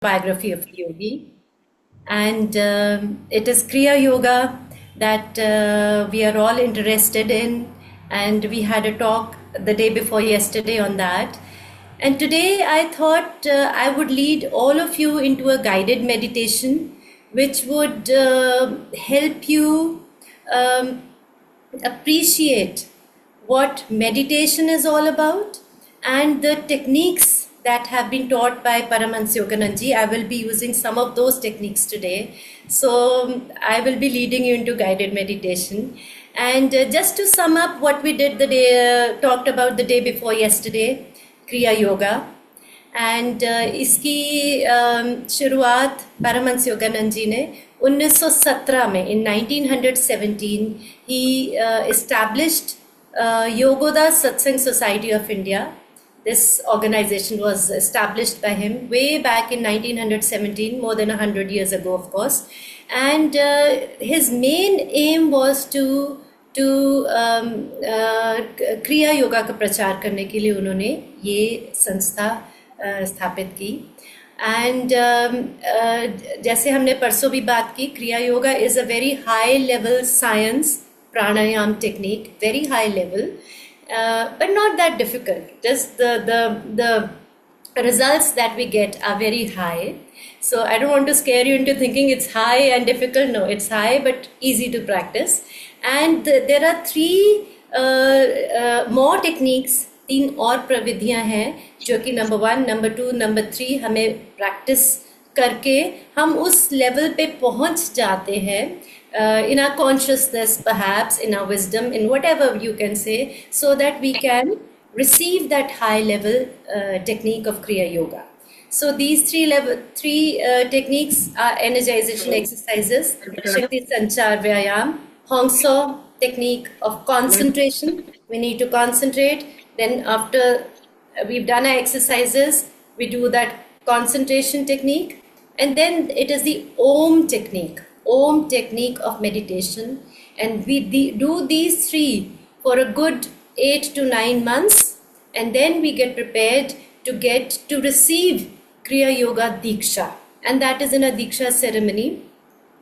biography of a yogi, and it is Kriya Yoga that we are all interested in, and we had a talk the day before yesterday on that. And today I thought I would lead all of you into a guided meditation which would help you um, appreciate what meditation is all about and the techniques that have been taught by Paramahansa Yogananji. I will be using some of those techniques today. So I will be leading you into guided meditation. And just to sum up what we did the day, talked about the day before yesterday, Kriya Yoga. And इसकी शुरुआत परमहंस योगानंद जी ने 1917 में इन 1917 ही established Yogoda Satsang Society of India. This organization was established by him way back in 1917, more than 100 years ago, of course. And his main aim was to क्रिया योगा का प्रचार करने के लिए उन्होंने ये संस्था स्थापित की. एंड जैसे हमने परसों भी बात की, क्रिया yoga is a very high level science pranayama technique, very high level, but not that difficult. Just the results that we get are very high. So I don't want to scare you into thinking it's high and difficult. No, it's high but easy to practice. And there are three more techniques, 3 और प्रविधियां हैं जो कि number 1, number 2, number 3 हमें practice करके हम उस level पे पहुंच जाते हैं, in our consciousness perhaps, in our wisdom, in whatever you can say, so that we can receive that high level technique of Kriya Yoga. So these three techniques are energization exercises, Shakti Sanchar Vyayam, Hong Sau technique of concentration. We need to concentrate. Then after we've done our exercises, we do that concentration technique. And then it is the Om technique of meditation. And we do these 3 for a good 8 to 9 months. And then we get prepared to receive Kriya Yoga Diksha. And that is in a Diksha ceremony,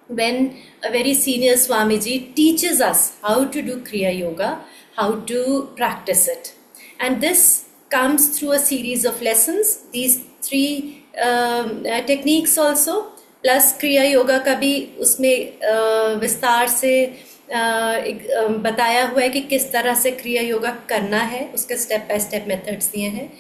when a very senior Swamiji teaches us how to do Kriya Yoga, how to practice it. And this comes through a series of lessons, these 3 techniques also, plus Kriya Yoga का भी उसमें विस्तार से बताया हुआ है कि किस तरह से क्रिया योगा करना है, उसके स्टेप बाय स्टेप मेथड्स दिए हैं.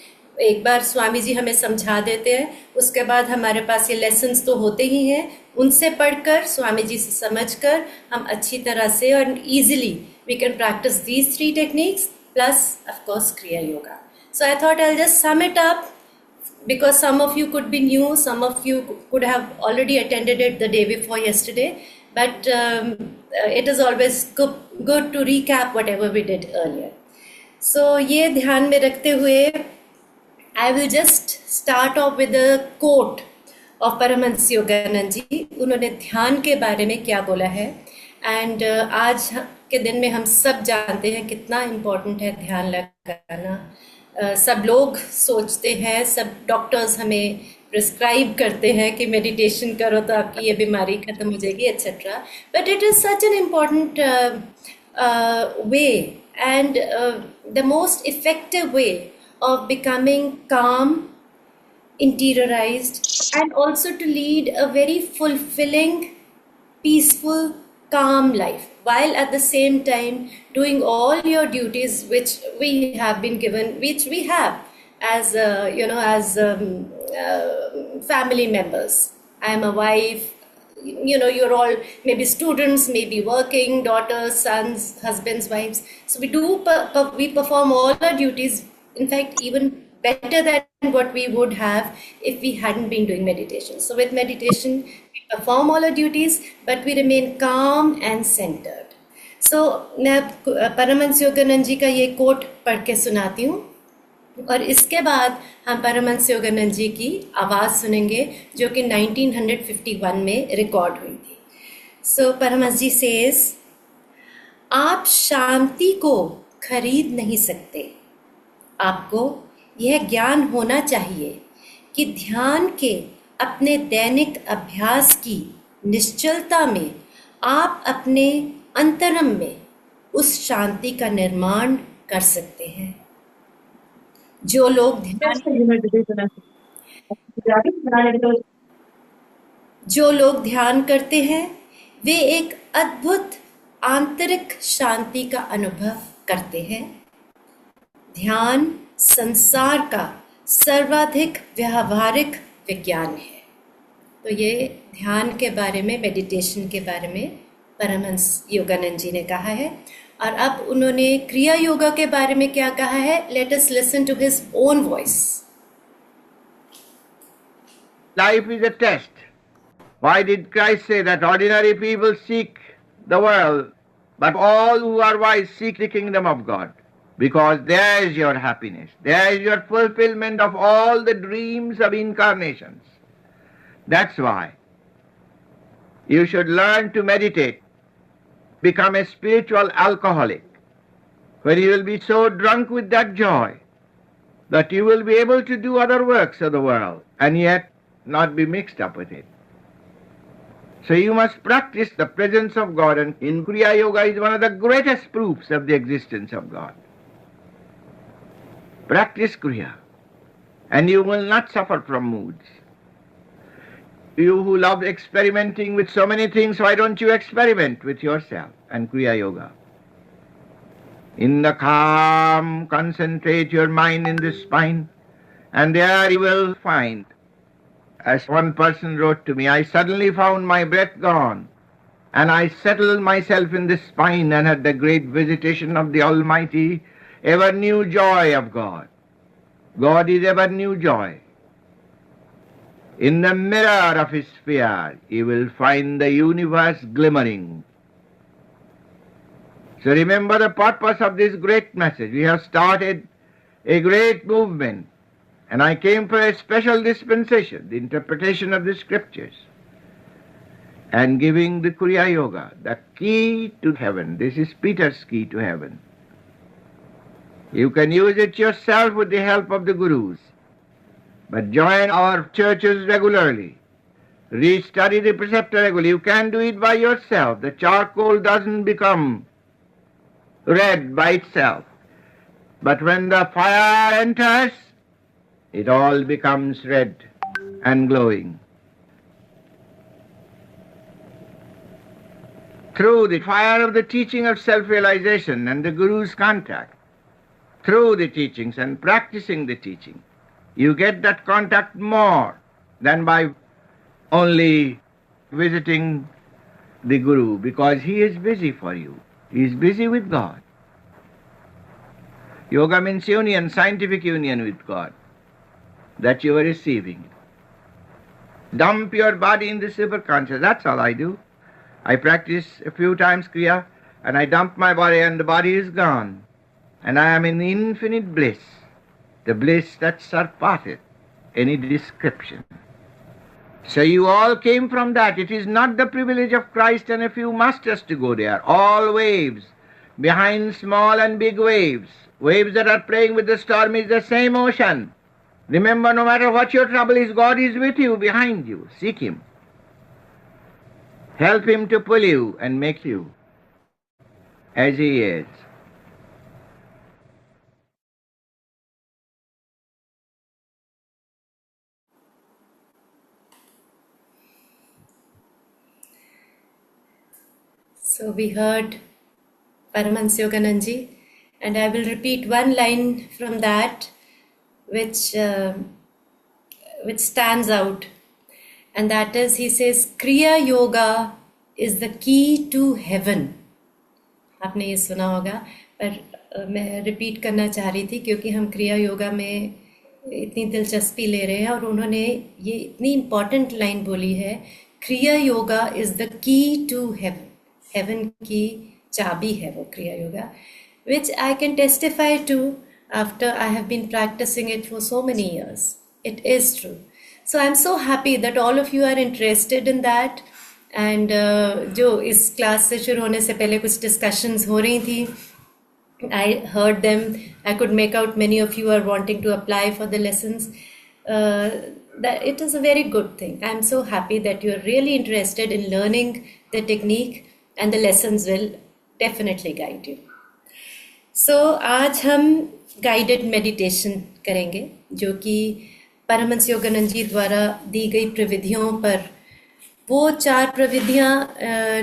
एक बार स्वामी जी हमें समझा देते हैं, उसके बाद हमारे पास ये लेसन्स तो होते ही हैं, उनसे पढ़कर स्वामी जी से समझकर हम अच्छी तरह से और easily we can practise these 3 techniques plus of course kriya yoga. So I thought I will just sum it up, because some of you could be new, some of you could have already attended it the day before yesterday, but it is always good to recap whatever we did earlier. So ये ध्यान में रखते हुए I will just start off with a quote of Paramahansa Yoganand जी. उन्होंने ध्यान के बारे में क्या बोला है, and आज के दिन में हम सब जानते हैं कितना इम्पोर्टेंट है ध्यान लगाना. सब लोग सोचते हैं, सब डॉक्टर्स हमें प्रिस्क्राइब करते हैं कि मेडिटेशन करो तो आपकी ये बीमारी खत्म हो जाएगी etcetera, but it is such an important way and the most effective way of becoming calm, interiorized, and also to lead a very fulfilling, peaceful, calm life, while at the same time doing all your duties which we have been given, which we have as family members. I am a wife, you're all maybe students, maybe working, daughters, sons, husbands, wives. So we perform all our duties, in fact even better than what we would have if we hadn't been doing meditation. So with meditation we perform all our duties but we remain calm and centered. So मैं परमहंस योगानंद जी का ये coat पढ़ के सुनाती हूँ और इसके बाद हम परमहंस योगानंद जी की आवाज़ सुनेंगे जो कि 1951 में रिकॉर्ड हुई थी. So परमहंस जी says, आप शांति को खरीद नहीं सकते. आपको यह ज्ञान होना चाहिए कि ध्यान के अपने दैनिक अभ्यास की निश्चलता में आप अपने अंतरम में उस शांति का निर्माण कर सकते हैं। जो लोग ध्यान जो लोग ध्यान करते हैं वे एक अद्भुत आंतरिक शांति का अनुभव करते हैं। ध्यान संसार का सर्वाधिक व्यावहारिक विज्ञान है। तो ये ध्यान के बारे में, मेडिटेशन के बारे में परमहंस योगानंद जी ने कहा है। और अब उन्होंने क्रिया योगा के बारे में क्या कहा है, let us listen to his own voice. Life is a test. Why did Christ say that ordinary people seek the world, but all who are wise seek the kingdom of God? Because there is your happiness. There is your fulfillment of all the dreams of incarnations. That's why you should learn to meditate, become a spiritual alcoholic, where you will be so drunk with that joy that you will be able to do other works of the world and yet not be mixed up with it. So you must practice the presence of God, and in Kriya Yoga is one of the greatest proofs of the existence of God. Practice Kriya, and you will not suffer from moods. You who love experimenting with so many things, why don't you experiment with yourself and Kriya Yoga? In the calm, concentrate your mind in the spine, and there you will find, as one person wrote to me, I suddenly found my breath gone, and I settled myself in the spine and had the great visitation of the Almighty, ever new joy of God. God is ever new joy. In the mirror of His sphere, you will find the universe glimmering. So remember the purpose of this great message. We have started a great movement, and I came for a special dispensation, the interpretation of the scriptures, and giving the Kriya Yoga, the key to heaven. This is Peter's key to heaven. You can use it yourself with the help of the gurus, but join our churches regularly. Study the preceptor regularly. You can do it by yourself. The charcoal doesn't become red by itself, but when the fire enters, it all becomes red and glowing. Through the fire of the teaching of self-realization and the Guru's contact, through the teachings and practicing the teaching, you get that contact more than by only visiting the Guru, because he is busy for you. He is busy with God. Yoga means union, scientific union with God, that you are receiving. Dump your body in the superconscious. That's all I do. I practice a few times Kriya, and I dump my body, and the body is gone. And I am in infinite bliss, the bliss that surpasseth any description. So you all came from that. It is not the privilege of Christ and a few masters to go there. All waves, behind small and big waves, waves that are playing with the storm, is the same ocean. Remember, no matter what your trouble is, God is with you, behind you. Seek Him. Help Him to pull you and make you as He is. So we heard Paramahansa Yoganand ji, and I will repeat one line from that which stands out, and that is, he says, Kriya Yoga is the key to heaven. आपने ये सुना होगा, पर मैं repeat करना चाह रही थी क्योंकि हम क्रिया योगा में इतनी दिलचस्पी ले रहे हैं और उन्होंने ये इतनी इम्पॉर्टेंट लाइन बोली है, Kriya Yoga is the key to heaven. Heaven की चाबी है वो क्रिया yoga, which I can testify to after I have been practicing it for so many years. It is true. So I'm so happy that all of you are interested in that. And जो इस class से शुरू होने से पहले कुछ discussions हो रही थी, I heard them. I could make out many of you are wanting to apply for the lessons. that it is a very good thing. I'm so happy that you're really interested in learning the technique, and the lessons will definitely guide you. So आज हम guided meditation करेंगे, जो कि परमहंस योगानंद जी द्वारा दी गई प्रविधियों पर। वो 4 प्रविधियाँ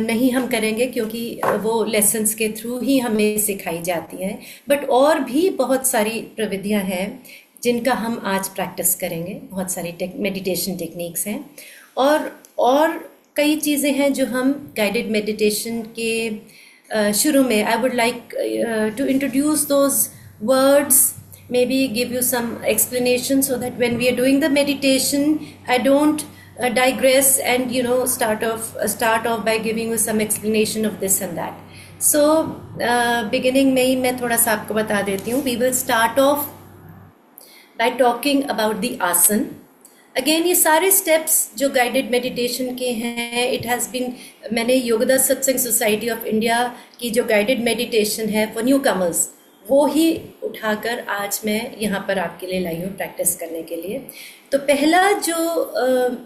नहीं हम करेंगे क्योंकि वो लेसन्स के थ्रू ही हमें सिखाई जाती हैं, बट और भी बहुत सारी प्रविधियाँ हैं जिनका हम आज प्रैक्टिस करेंगे। बहुत सारी मेडिटेशन टेक्निक्स हैं और कई चीज़ें हैं जो हम गाइडेड मेडिटेशन के शुरू में, I would like to introduce those words, maybe give you some explanation so that when we are doing the meditation, I don't digress and start off by giving you some explanation of this and that. So beginning में ही मैं थोड़ा सा आपको बता देती हूँ. We will start off by talking about the asan. Again ये सारे steps जो guided meditation के हैं, it has been, मैंने योगदास सत्संग सोसाइटी ऑफ इंडिया की जो guided meditation है for newcomers, वो ही उठाकर आज मैं यहाँ पर आपके लिए लाई हूँ प्रैक्टिस करने के लिए. तो पहला जो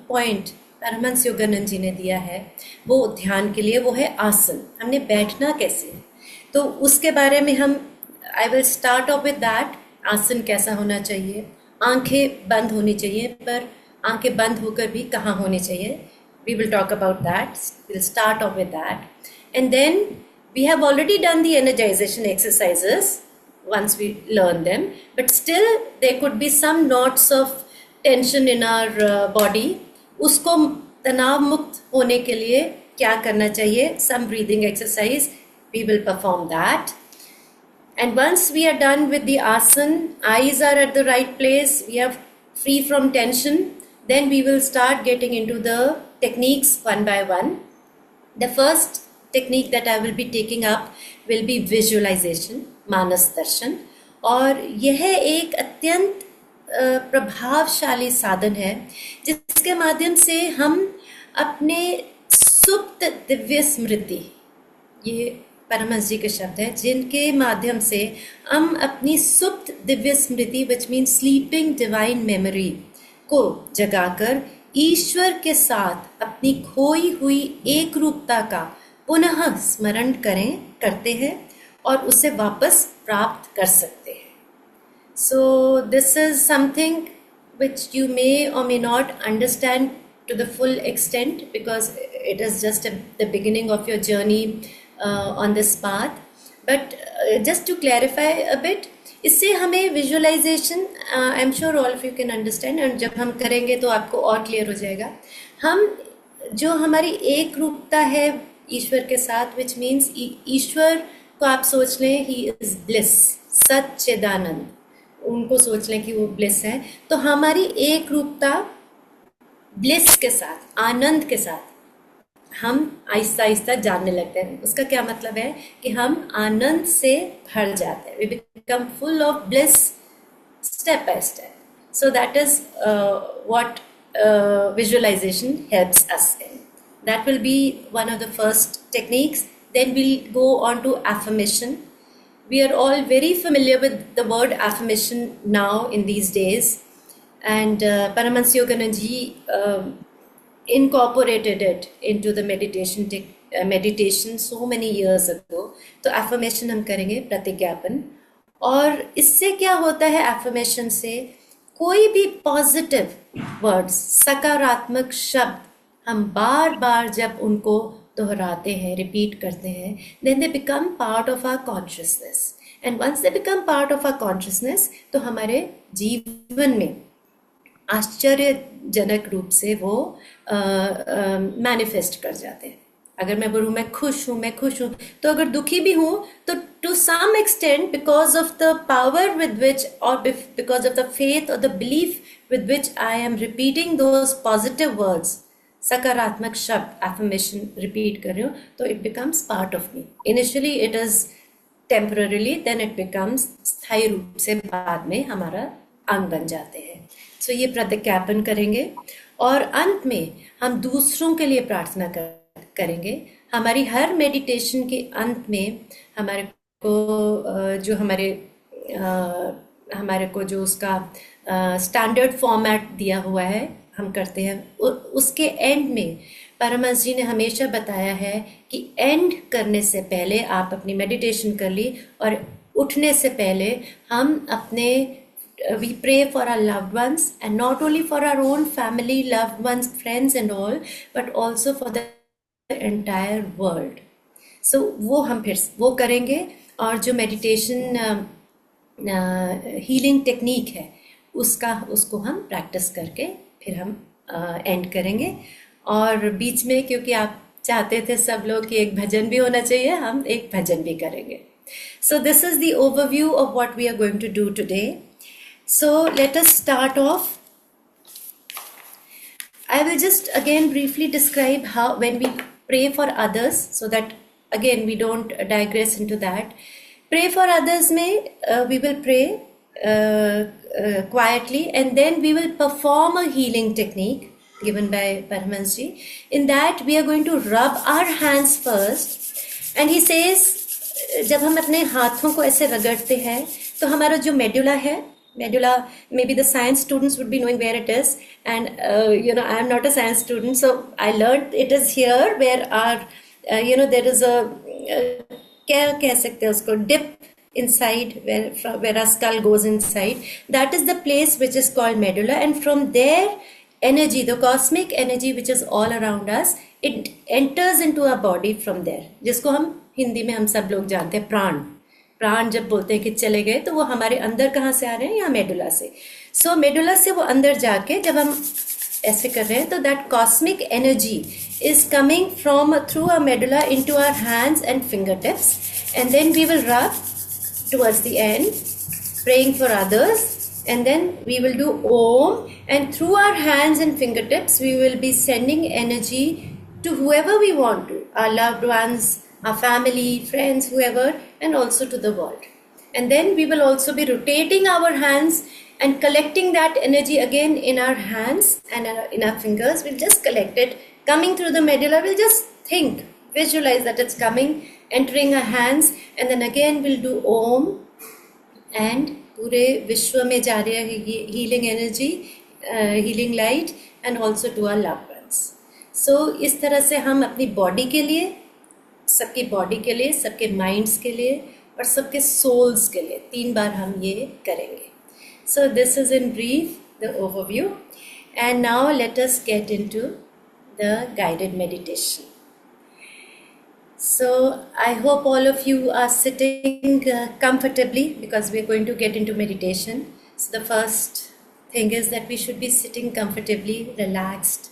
पॉइंट परमहंस योगानंद जी ने दिया है वो ध्यान के लिए, वो है आसन. हमने बैठना कैसे, तो उसके बारे में हम, I will start off with that. आसन कैसा होना चाहिए, आंखें बंद होनी चाहिए, पर आंखें बंद होकर भी कहाँ होनी चाहिए, we will talk about that. Will start off with that, and then we have already done the energization exercises once we learn them, but still there could be some knots of tension in our body. उसको तनाव मुक्त होने के लिए क्या करना चाहिए, some breathing exercise, we will perform that. And once we are done with the asan, eyes are at the right place, we are free from tension, then we will start getting into the techniques one by one. The first technique that I will be taking up will be visualization, मानस दर्शन. और यह एक अत्यंत प्रभावशाली साधन है जिसके माध्यम से हम अपने सुप्त दिव्य स्मृति, ये परमहंस जी के शब्द हैं, जिनके माध्यम से हम अपनी सुप्त दिव्य स्मृति, which mean sleeping divine memory, को जगाकर ईश्वर के साथ अपनी खोई हुई एक रूपता का पुनः स्मरण करते हैं और उसे वापस प्राप्त कर सकते हैं. So this is something which you may or may not understand to the full extent because it is just the beginning of your journey on this path, but just to clarify a bit, इससे हमें visualisation, I am sure all of you can understand, and जब हम करेंगे तो आपको और clear हो जाएगा. हम जो हमारी एक रूपता है ईश्वर के साथ, विच मीन्स ईश्वर को आप सोच लें ही इज ब्लिस, सच्चिदानंद, उनको सोच लें कि वो ब्लिस है. तो हमारी एक रूपता ब्लिस के साथ, आनंद के साथ हम आहिस्ता आहिस्ता जानने लगते हैं. उसका क्या मतलब है कि हम आनंद से भर जाते हैं. We become full of bliss step by step. So that is what visualization helps us in. That will be one of the first techniques. Then we'll go on to affirmation. We are all very familiar with the word affirmation now in these days, and Paramahansa Yogananda ji incorporated it into the meditation so many years ago. तो affirmation हम करेंगे, प्रतिज्ञापन. और इससे क्या होता है, affirmation से कोई भी पॉजिटिव वर्ड्स, सकारात्मक शब्द हम बार बार जब उनको दोहराते हैं, रिपीट करते हैं, then they become part of our consciousness. And once they become part of our consciousness, तो हमारे जीवन में आश्चर्यजनक रूप से वो मैनिफेस्ट कर जाते हैं. अगर मैं बोलूँ मैं खुश हूँ, तो अगर दुखी भी हूँ तो to some extent, because of the power with which, और बिकॉज ऑफ द फेथ और the belief with which I am repeating those positive words, सकारात्मक शब्द, एफर्मेशन रिपीट कर रही हूँ, तो it becomes part of me. Initially it is temporarily, then it becomes स्थायी रूप से बाद में हमारा अंग बन जाते हैं. सो ये प्रतिज्ञापन करेंगे और अंत में हम दूसरों के लिए प्रार्थना करेंगे. हमारी हर मेडिटेशन के अंत में हमारे को जो उसका स्टैंडर्ड फॉर्मेट दिया हुआ है, हम करते हैं। उसके एंड में परमहंस जी ने हमेशा बताया है कि एंड करने से पहले आप अपनी मेडिटेशन कर ली, और उठने से पहले हम अपने we pray for our loved ones, and not only for our own family, loved ones, friends and all, but also for the entire world. So वो हम फिर वो करेंगे, और जो मेडिटेशन हीलिंग टेक्निक है उसको हम प्रैक्टिस करके फिर हम एंड करेंगे। और बीच में, क्योंकि आप चाहते थे सब लोग कि एक भजन भी होना चाहिए, हम एक भजन भी करेंगे। So this is the overview of what we are going to do today. So let us start off. I will just again briefly describe how when we pray for others, so that again we don't digress into that. Pray for others में we will pray quietly, and then we will perform a healing technique given by Paramahansa ji. In that we are going to rub our hands first, and he says जब हम अपने हाथों को ऐसे रगड़ते हैं तो हमारा जो मेडुला है, medulla, maybe the science students would be knowing where it is, and I am not a science student, so I learned it is here where our there is a क्या कह सकते हैं उसको, dip inside where our skull goes inside. That is the place which is called medulla, and from there energy, the cosmic energy which is all around us, it enters into our body from there, जिसको हम हिंदी में हम सब लोग जानते हैं प्राण। प्राण जब बोलते हैं कि चले गए, तो वो हमारे अंदर कहाँ से आ रहे हैं, यहाँ मेडुला से। सो मेडुला से वो अंदर जाके जब हम ऐसे कर रहे हैं, तो that cosmic energy is coming from through a medulla into our hands and finger tips, and then we will rub towards the end praying for others, and then we will do Om, and through our hands and fingertips we will be sending energy to whoever we want to, our loved ones, our family, friends, whoever, and also to the world. And then we will also be rotating our hands and collecting that energy again in our hands and in our fingers. We'll just collect it, coming through the medulla. We'll just think, visualize that it's coming, entering our hands, and then again we'll do Om, and पूरे विश्व में जा रही है healing energy, healing light, and also to our loved ones. So इस तरह से हम अपनी बॉडी के लिए, सबकी बॉडी के लिए, सबके माइंड्स के लिए और सबके सोल्स के लिए 3 बार हम ये करेंगे. So this is in brief the overview, and now let us get into the guided meditation. So I hope all of you are sitting comfortably, because we are going to get into meditation. So the first thing is that we should be sitting comfortably, relaxed,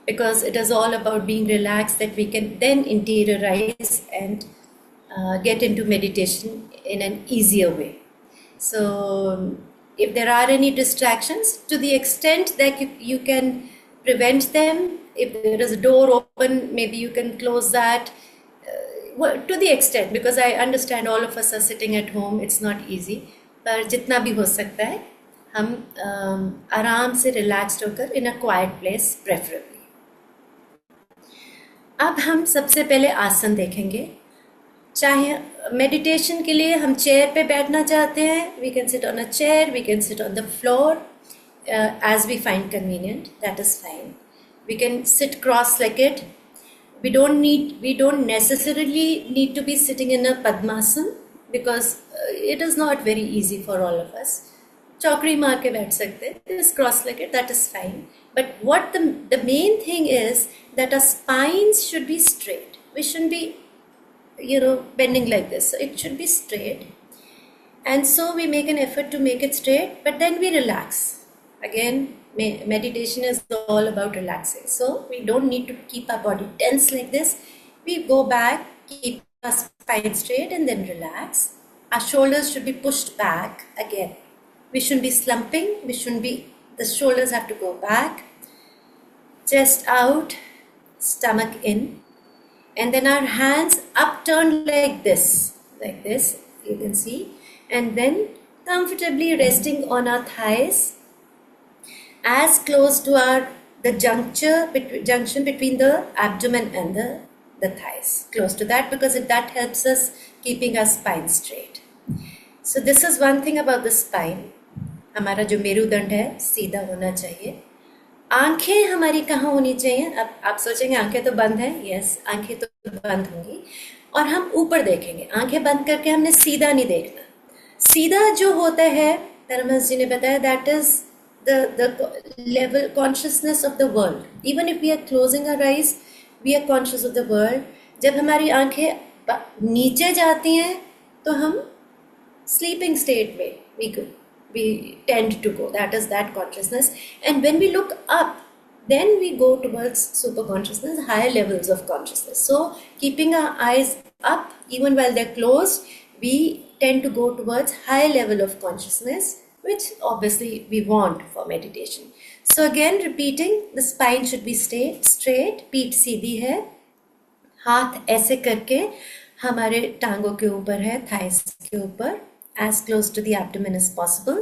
because it is all about being relaxed that we can then interiorize and get into meditation in an easier way. So if there are any distractions, to the extent that you can prevent them, if there is a door open, maybe you can close that. To the extent, because I understand all of us are sitting at home, it's not easy, पर जितना भी हो सकता है हम आराम से relaxed होकर in a quiet place preferably. अब हम सबसे पहले आसन देखेंगे. चाहे मेडिटेशन के लिए हम चेयर पे बैठना चाहते हैं, we can sit on a chair, we can sit on the floor, as we find convenient, that is fine. We can sit cross-legged. We don't necessarily need to be sitting in a Padmasana, because it is not very easy for all of us. Chokri maar ke baith sakte hain, this cross-legged, that is fine. But what the main thing is that our spines should be straight. We shouldn't be, bending like this. So it should be straight. And so we make an effort to make it straight, but then we relax. Again, meditation is all about relaxing. So we don't need to keep our body tense like this. We go back, keep our spine straight, and then relax. Our shoulders should be pushed back again. We shouldn't be slumping. The shoulders have to go back. Chest out, stomach in. And then our hands upturned like this, you can see. And then comfortably resting on our thighs, as close to the junction between the abdomen and the thighs, close to that, because that helps us keeping our spine straight. So this is one thing about the spine. हमारा जो मेरुदंड है सीधा होना चाहिए। आंखें हमारी कहाँ होनी चाहिए? अब आप सोचेंगे आंखें तो बंद हैं, यस आंखें तो बंद होंगी, और हम ऊपर देखेंगे। आंखें बंद करके हमने सीधा नहीं देखना। सीधा जो होता है, धर्मस जी ने बताया, that is the level consciousness of the world. Even if we are closing our eyes, we are conscious of the world. जब हमारी आंखें नीचे जाती हैं तो हम sleeping state way we tend to go, that is that consciousness. And when we look up, then we go towards super consciousness, higher levels of consciousness. So keeping our eyes up even while they're closed, we tend to go towards higher level of consciousness, which obviously we want for meditation. So again repeating, the spine should be straight, पीठ सीधी है, हाथ ऐसे करके हमारे टांगों के ऊपर है, थाइस के ऊपर, as close to the abdomen as possible.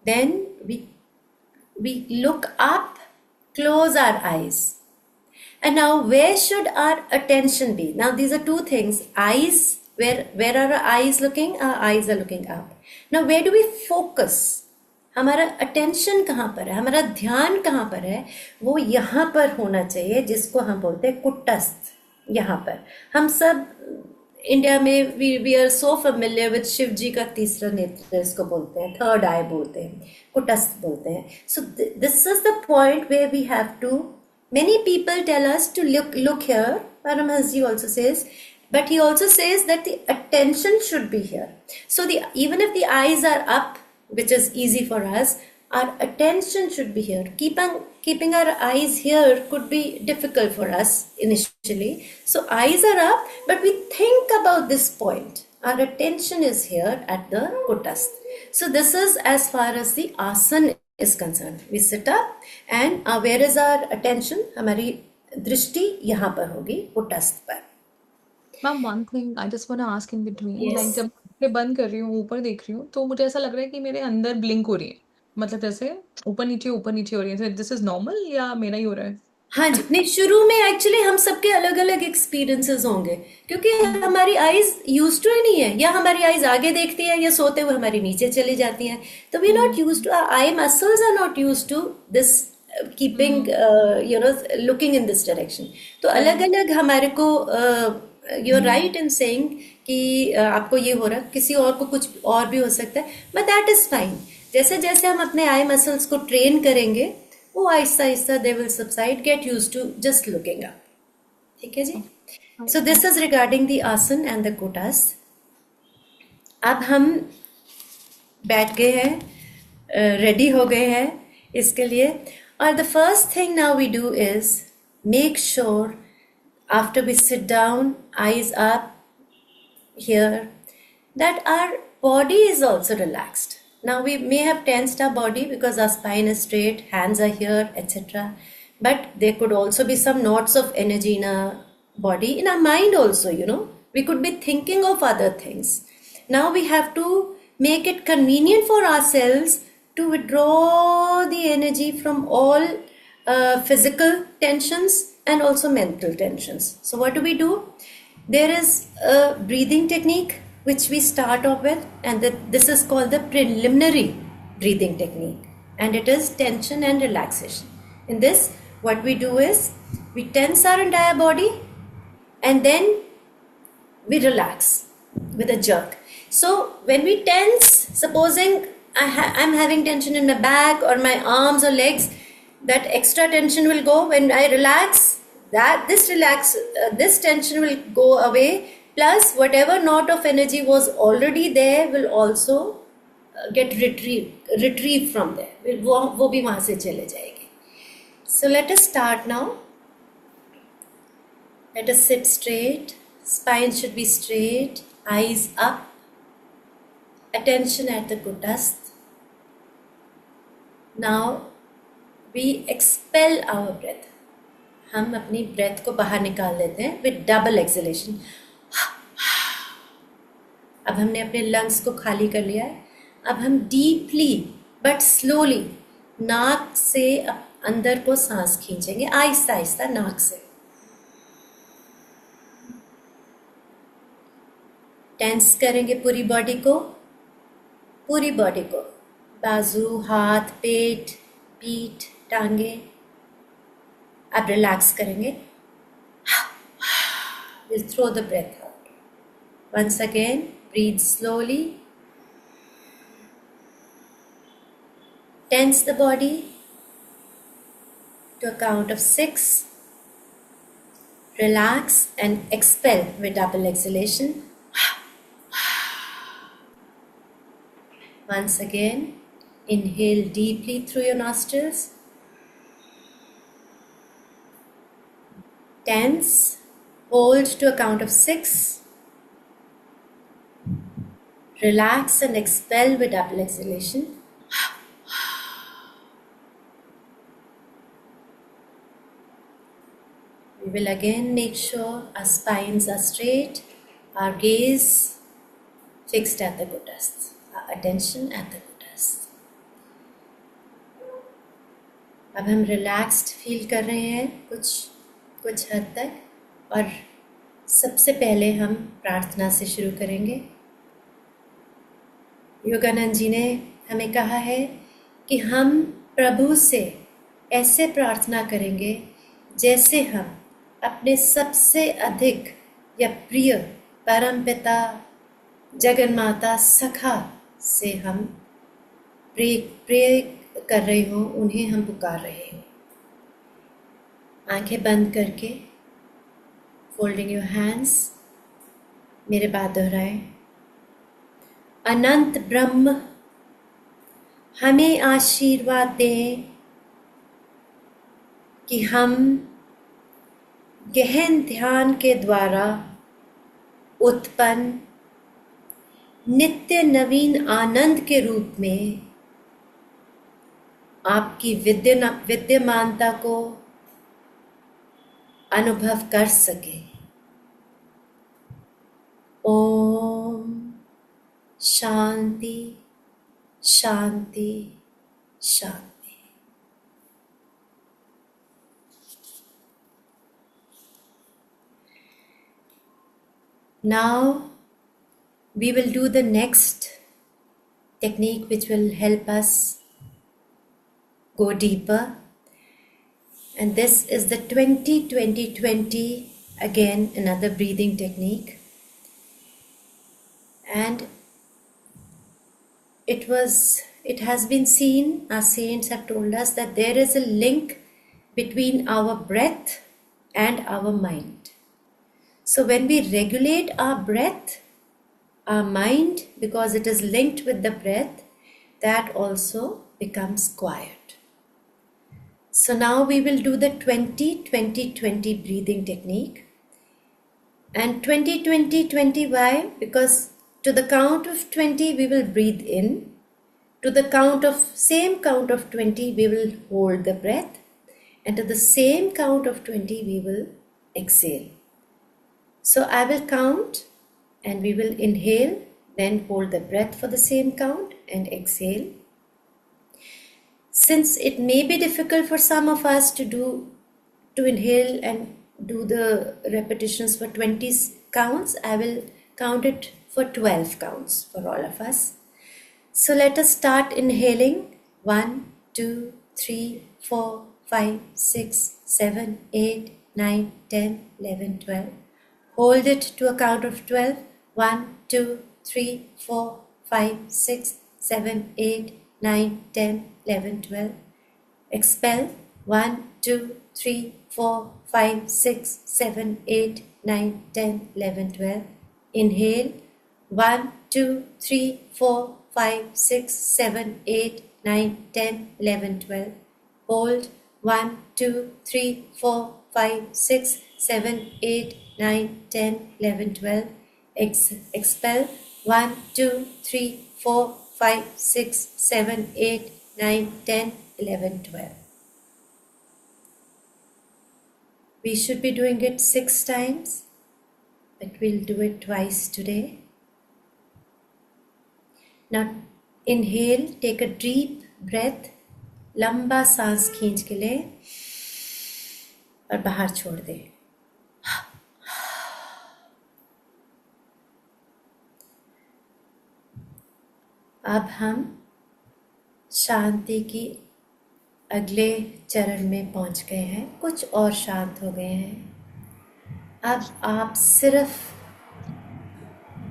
Then we look up, close our eyes. And now where should our attention be? Now these are two things. Eyes, where are our eyes looking? Our eyes are looking up. Now where do we focus? हमारा attention कहाँ पर है, हमारा ध्यान कहाँ पर है? वो यहाँ पर होना चाहिए, जिसको हम बोलते हैं कुटस्थ। यहाँ पर हम सब इंडिया में we are so familiar with Shiva ji का तीसरा नेत्र, इसको बोलते हैं थर्ड आई, बोलते हैं कुटस्थ बोलते हैं। So this is the point where we have to, many people tell us to look here. Paramahansa ji also says, but he also says that the attention should be here. So even if the eyes are up, which is easy for us, our attention should be here. Keeping our eyes here could be difficult for us initially. So eyes are up, but we think about this point. Our attention is here at the kutastha. So this is as far as the asana is concerned. We sit up and where is our attention? हमारी दृष्टि यहाँ पर होगी, कुटस्थ पर। Ma'am one thing I just want to ask in between, Yes. Like जब मैं बंद कर रही हूँ, ऊपर देख रही हूँ, तो मुझे ऐसा लग रहा है कि मेरे अंदर ब्लिंक हो रही है, मतलब जैसे ऊपर नीचे हो रही है। दिस इज नॉर्मल या मेरा ही हो रहा है? हाँ जी, नहीं शुरू में एक्चुअली हम सबके अलग अलग एक्सपीरियंसेस होंगे, क्योंकि हमारी आईज यूज टू ही नहीं है, या हमारी आईज आगे देखती है या सोते हुए हमारी नीचे चली जाती हैं, तो we not use to, eye muscles are not use to this keeping looking in this direction. तो अलग अलग हमारे को, you are right in saying कि आपको ये हो रहा, किसी और को कुछ और भी हो सकता है, बट दैट इज फाइन। जैसे जैसे हम अपने आई मसल्स को ट्रेन करेंगे, वो आहिस्ता आहिस्ता they will subside, get used to just looking up. ठीक है जी। So this is regarding the asana and the kutastha. अब हम बैठ गए हैं, रेडी हो गए हैं इसके लिए, और the first thing now we do is make sure after we sit down, eyes up here, that our body is also relaxed. Now we may have tensed our body because our spine is straight, hands are here, etc. But there could also be some knots of energy in our body, in our mind also, We could be thinking of other things. Now we have to make it convenient for ourselves to withdraw the energy from all physical tensions and also mental tensions. So what do? There is a breathing technique which we start off with, and this is called the preliminary breathing technique, and it is tension and relaxation. In this, what we do is we tense our entire body and then we relax with a jerk. So when we tense, supposing I'm having tension in my back or my arms or legs, that extra tension will go. When I relax, this tension will go away, plus whatever knot of energy was already there will also get retrieved from there, वो भी वहाँ से चले जाएगी। So let us start now. Let us sit straight, spine should be straight, eyes up, attention at the kutastha. Now we expel our breath. हम अपनी breath को बाहर निकाल लेते हैं विद डबल एक्सलेशन। अब हमने अपने लंग्स को खाली कर लिया है। अब हम डीपली बट स्लोली नाक से अंदर को सांस खींचेंगे, आहिस्ता आहिस्ता नाक से। टेंस करेंगे पूरी बॉडी को, बाजू, हाथ, पेट, पीठ, टांगे। आप रिलैक्स करेंगे। We'll throw the breath out. Once again, breathe slowly. Tense the body to a count of 6. Relax and expel with double exhalation. Once again, inhale deeply through your nostrils. Tense. Hold to a count of 6. Relax and expel with double exhalation. We will again make sure our spines are straight, our gaze fixed at the Kutastha, our attention at the Kutastha. अब हम relaxed feel कर रहे हैं कुछ हद तक, और सबसे पहले हम प्रार्थना से शुरू करेंगे। योगानंद जी ने हमें कहा है कि हम प्रभु से ऐसे प्रार्थना करेंगे जैसे हम अपने सबसे अधिक या प्रिय परमपिता जगन्माता सखा से हम प्रे कर रहे हो, उन्हें हम पुकार रहे हो। आंखें बंद करके फोल्डिंग योर हैंड्स मेरे बाद दोहराए। अनंत ब्रह्म हमें आशीर्वाद दें कि हम गहन ध्यान के द्वारा उत्पन्न नित्य नवीन आनंद के रूप में आपकी विद्यमानता को अनुभव कर सके। ओम शांति शांति शांति। Now we will do the next technique which will help us go deeper, and this is the 20-20-20, again another breathing technique. And it has been seen, our saints have told us, that there is a link between our breath and our mind. So when we regulate our breath, our mind, because it is linked with the breath, that also becomes quiet. So now we will do the 20-20-20 breathing technique. And 20-20-20, why? Because to the count of 20 we will breathe in. To the same count of 20 we will hold the breath. And to the same count of 20 we will exhale. So I will count and we will inhale, then hold the breath for the same count and exhale. Since it may be difficult for some of us to inhale and do the repetitions for 20 counts, I will count it for 12 counts for all of us. So let us start inhaling. 1, 2, 3, 4, 5, 6, 7, 8, 9, 10, 11, 12. Hold it to a count of 12. 1, 2, 3, 4, 5, 6, 7, 8, 9, 10, 11, 12. Expel. 1, 2, 3, 4, 5, 6, 7, 8, 9, 10, 11, 12. Inhale. 1, 2, 3, 4, 5, 6, 7, 8, 9, 10, 11, 12. Hold. 1, 2, 3, 4, 5, 6, 7, 8, 9, 10, 11, 12. Expel. 1, 2, 3, 4, 5, 6, 7, 8, 9, 10, 11, 12. We should be doing it 6 times, but we'll do it twice today. Now inhale, take a deep breath, लंबा सांस खींच के ले और बाहर छोड़ दे। अब हम शांति की अगले चरण में पहुंच गए हैं, कुछ और शांत हो गए हैं। अब आप सिर्फ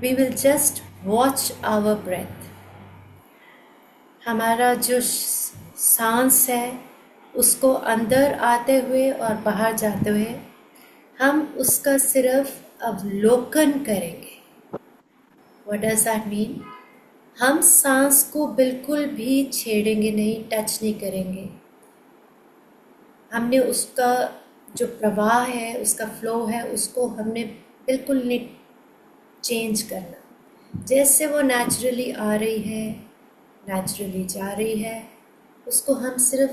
we will just watch our breath. हमारा जो सांस है उसको अंदर आते हुए और बाहर जाते हुए हम उसका सिर्फ अवलोकन करेंगे। What does that mean? हम सांस को बिल्कुल भी छेड़ेंगे नहीं, टच नहीं करेंगे। हमने उसका जो प्रवाह है, उसका फ्लो है, उसको हमने बिल्कुल नहीं चेंज करना। जैसे वो नेचुरली आ रही है, नेचुरली जा रही है, उसको हम सिर्फ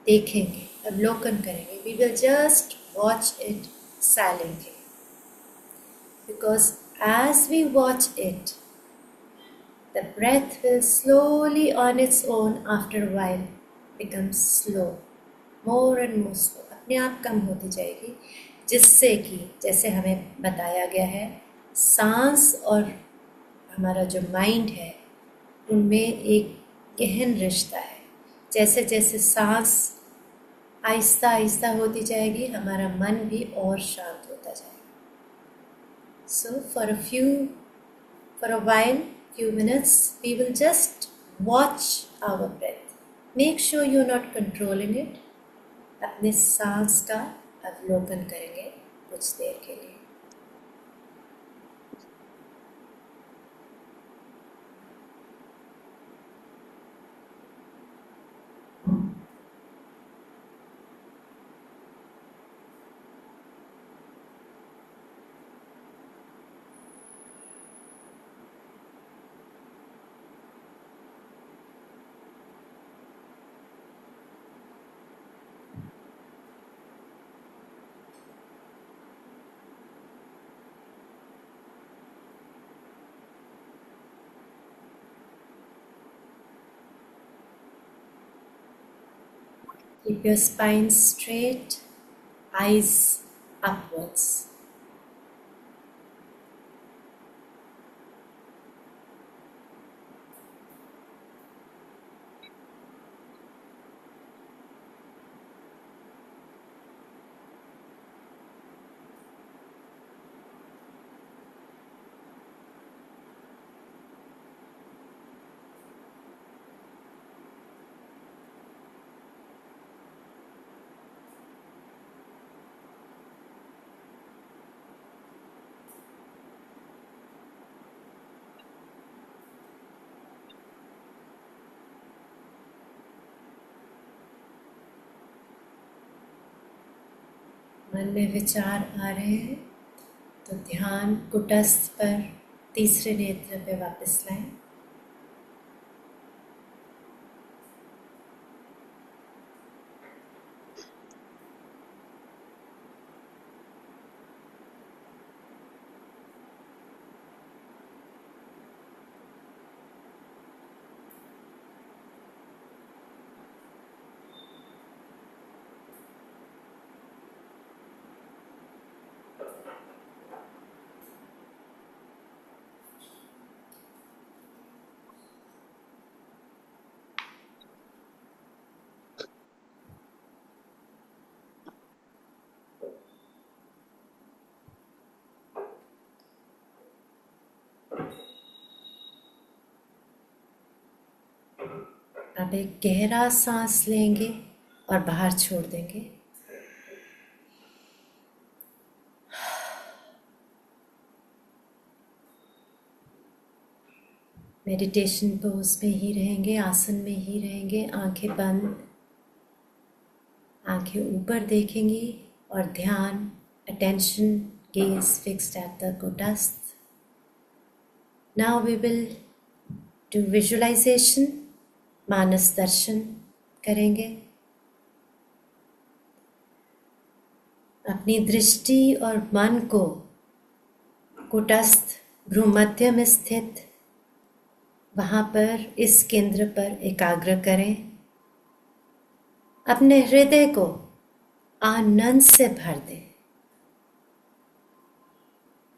देखेंगे, अवलोकन करेंगे। We will just watch it silently, because as we watch it the breath will slowly on its own after a while become slow, more and more slow, अपने आप कम होती जाएगी, जिससे कि जैसे हमें बताया गया है सांस और हमारा जो माइंड है उनमें एक गहन रिश्ता है। जैसे जैसे सांस आहिस्ता आहिस्ता होती जाएगी हमारा मन भी और शांत होता जाएगा। सो for a while, few minutes, we will just watch our breath. Make sure you're not controlling it. अपने सांस का अवलोकन करेंगे कुछ देर के लिए। Keep your spine straight, eyes upwards. मन में विचार आ रहे हैं तो ध्यान कुटस्थ पर तीसरे नेत्र पे वापस लाएं। अब एक गहरा सांस लेंगे और बाहर छोड़ देंगे। मेडिटेशन पोज में ही रहेंगे, आसन में ही रहेंगे, आंखें बंद, आंखें ऊपर देखेंगी और ध्यान, attention, gaze fixed at the Kutastha. Now we will do visualization, मानस दर्शन करेंगे। अपनी दृष्टि और मन को कुटस्थ भ्रूमध्य में स्थित वहाँ पर इस केंद्र पर एकाग्र करें। अपने हृदय को आनंद से भर दें।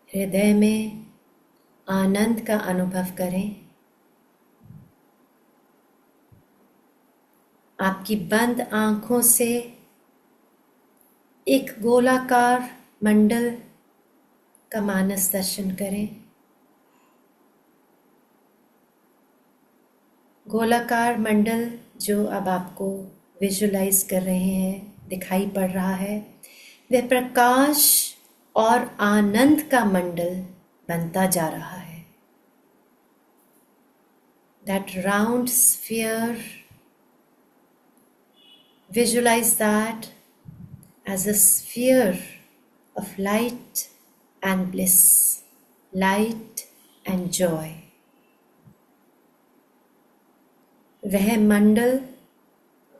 हृदय में आनंद का अनुभव करें। आपकी बंद आंखों से एक गोलाकार मंडल का मानस दर्शन करें। गोलाकार मंडल जो अब आपको विजुलाइज कर रहे हैं, दिखाई पड़ रहा है, वह प्रकाश और आनंद का मंडल बनता जा रहा है। That round sphere, visualize that as a sphere of light and bliss, light and joy. वह मंडल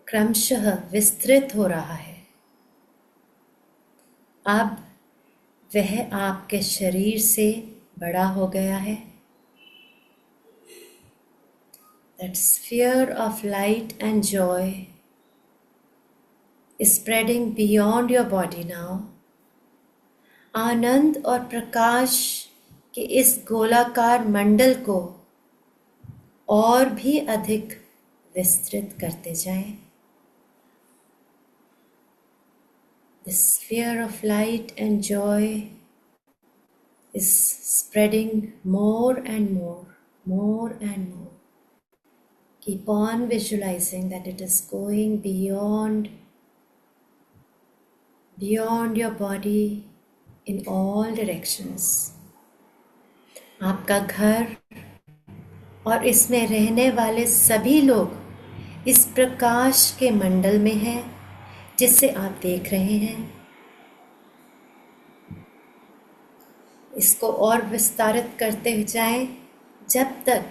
क्रमशः विस्तृत हो रहा है। अब वह आपके शरीर से बड़ा हो गया है। That sphere of light and joy is spreading beyond your body now. आनंद और प्रकाश के इस गोलाकार मंडल को और भी अधिक विस्तृत करते जाएं। The sphere of light and joy is spreading more and more, more and more. Keep on visualizing that it is going beyond your body in all directions. आपका घर और इसमें रहने वाले सभी लोग इस प्रकाश के मंडल में हैं जिसे आप देख रहे हैं। इसको और विस्तारित करते जाएं जब तक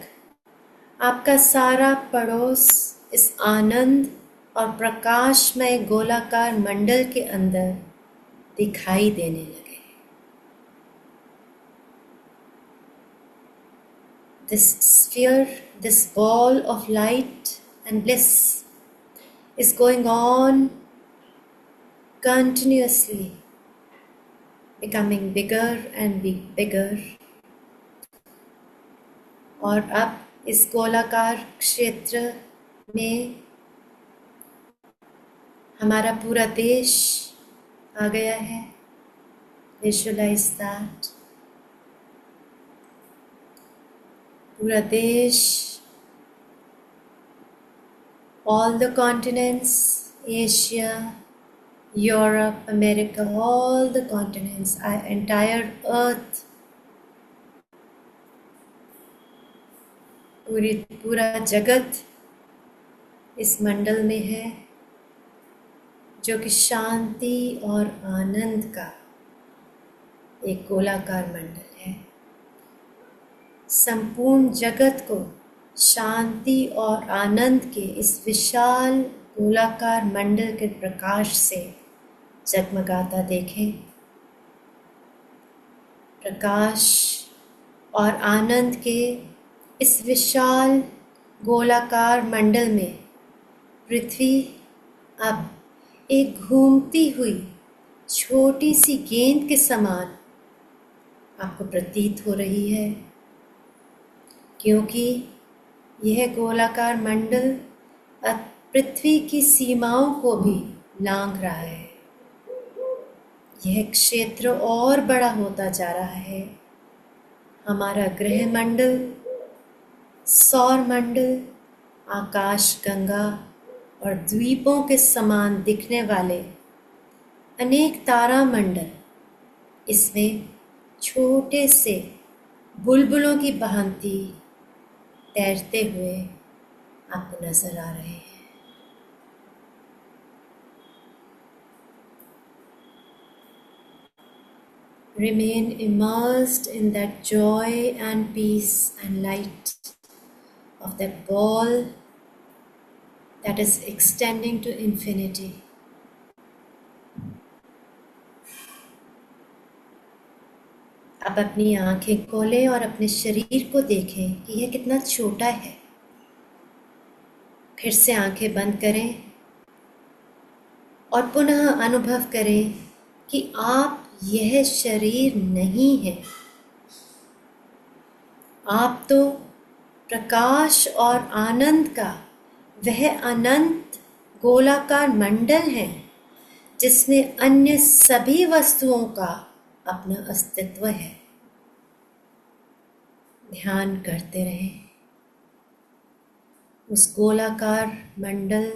आपका सारा पड़ोस इस आनंद और प्रकाशमय गोलाकार मंडल के अंदर दिखाई देने लगे। This sphere, this ball of light and bliss is going on continuously, becoming bigger and bigger. और अब इस गोलाकार क्षेत्र में हमारा पूरा देश आ गया है। Visualize that. पूरा देश, all the continents, Asia, Europe, America, all the continents, entire earth, पूरा जगत इस मंडल में है जो कि शांति और आनंद का एक गोलाकार मंडल है। संपूर्ण जगत को शांति और आनंद के इस विशाल गोलाकार मंडल के प्रकाश से जगमगाता देखें। प्रकाश और आनंद के इस विशाल गोलाकार मंडल में पृथ्वी अब एक घूमती हुई छोटी सी गेंद के समान आपको प्रतीत हो रही है, क्योंकि यह गोलाकार मंडल अब पृथ्वी की सीमाओं को भी लांघ रहा है। यह क्षेत्र और बड़ा होता जा रहा है। हमारा ग्रह मंडल, सौर मंडल, आकाश गंगा और द्वीपों के समान दिखने वाले अनेक तारा मंडल इसमें छोटे से बुलबुलों की भांति तैरते हुए आपको नजर आ रहे हैं। Remain immersed in that joy and peace and light of that ball that is extending to infinity. अब अपनी आंखें खोलें और अपने शरीर को देखें कि यह कितना छोटा है। फिर से आंखें बंद करें और पुनः अनुभव करें कि आप यह शरीर नहीं है। आप तो प्रकाश और आनंद का वह अनंत गोलाकार मंडल है जिसमें अन्य सभी वस्तुओं का अपना अस्तित्व है। ध्यान करते रहें उस गोलाकार मंडल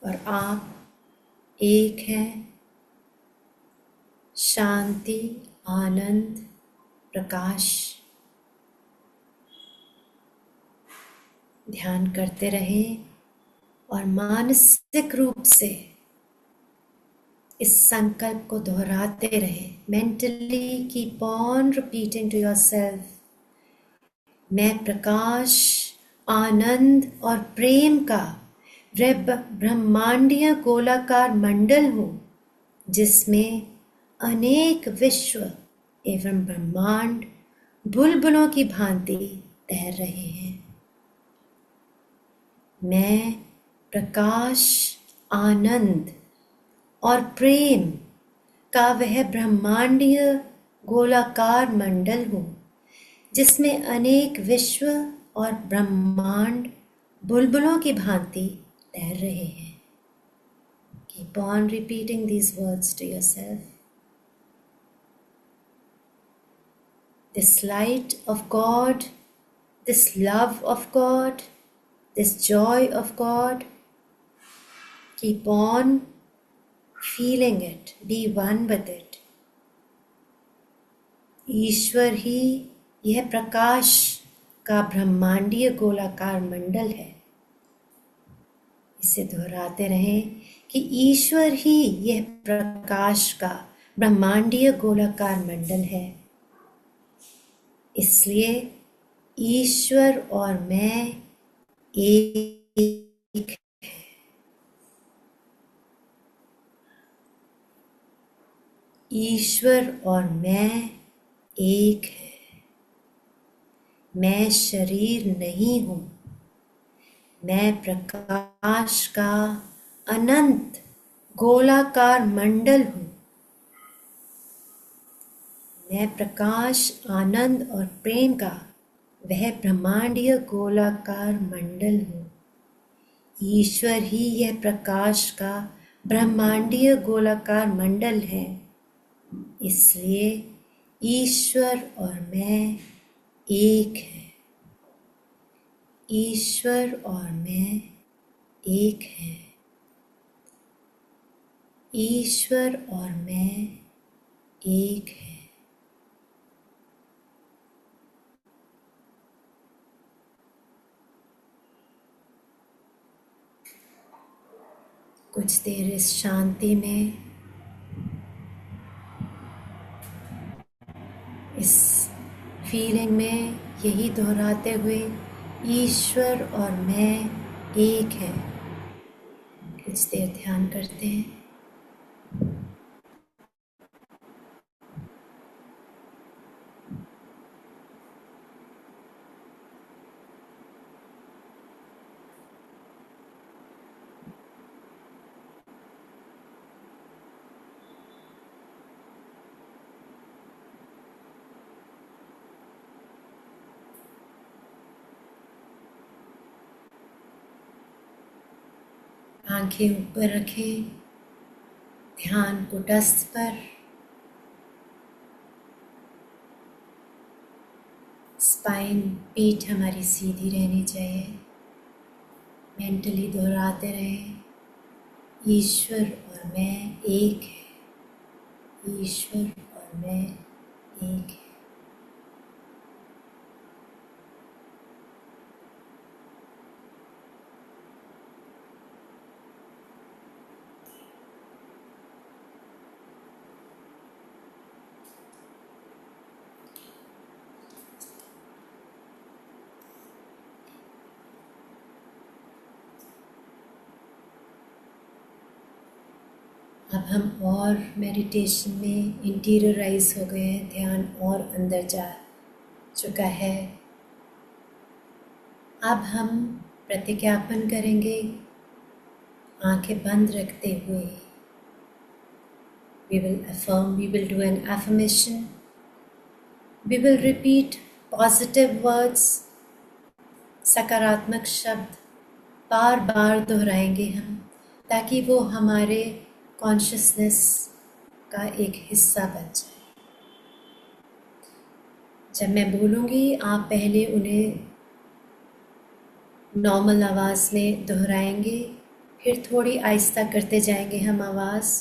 और आप एक हैं। शांति, आनंद, प्रकाश। ध्यान करते रहें और मानसिक रूप से इस संकल्प को दोहराते रहें। Mentally keep on repeating to yourself, मैं प्रकाश, आनंद और प्रेम का ब्रह्मांडीय गोलाकार मंडल हूँ जिसमें अनेक विश्व एवं ब्रह्मांड बुलबुलों की भांति तैर रहे हैं। मैं प्रकाश, आनंद और प्रेम का वह ब्रह्मांडीय गोलाकार मंडल हूँ जिसमें अनेक विश्व और ब्रह्मांड बुलबुलों की भांति तैर रहे हैं। Keep on repeating these words to yourself. This light of God, this love of God, this joy of God, keep on feeling it, be one with it. ईश्वर ही यह प्रकाश का ब्रह्मांडीय गोलाकार मंडल है। इसे दोहराते रहें कि ईश्वर ही यह प्रकाश का ब्रह्मांडीय गोलाकार मंडल है। इसलिए ईश्वर और मैं एक है। ईश्वर और मैं एक है। मैं शरीर नहीं हूँ, मैं प्रकाश का अनंत गोलाकार मंडल हूँ। मैं प्रकाश, आनंद और प्रेम का वह ब्रह्मांडीय गोलाकार मंडल हूँ। ईश्वर ही यह प्रकाश का ब्रह्मांडीय गोलाकार मंडल है। इसलिए ईश्वर और मैं एक है। ईश्वर और मैं एक है। ईश्वर और मैं एक है। कुछ देर इस शांति में, इस फीलिंग में यही दोहराते हुए ईश्वर और मैं एक है, कुछ देर ध्यान करते हैं। आंखें ऊपर रखें, ध्यान कुटस्थ पर। स्पाइन, पीठ हमारी सीधी रहनी चाहिए। मेंटली दोहराते रहें, ईश्वर और मैं एक है। ईश्वर और मैं एक है। अब हम और मेडिटेशन में इंटीरियराइज हो गए हैं, ध्यान और अंदर जा चुका है। अब हम प्रतिज्ञापन करेंगे आंखें बंद रखते हुए। We will affirm, we will do an affirmation. We will repeat positive words, सकारात्मक शब्द बार बार दोहराएंगे हम, ताकि वो हमारे कॉन्शियसनेस का एक हिस्सा बन जाए। जब मैं बोलूँगी आप पहले उन्हें नॉर्मल आवाज़ में दोहराएंगे, फिर थोड़ी आहिस्ता करते जाएंगे हम आवाज़,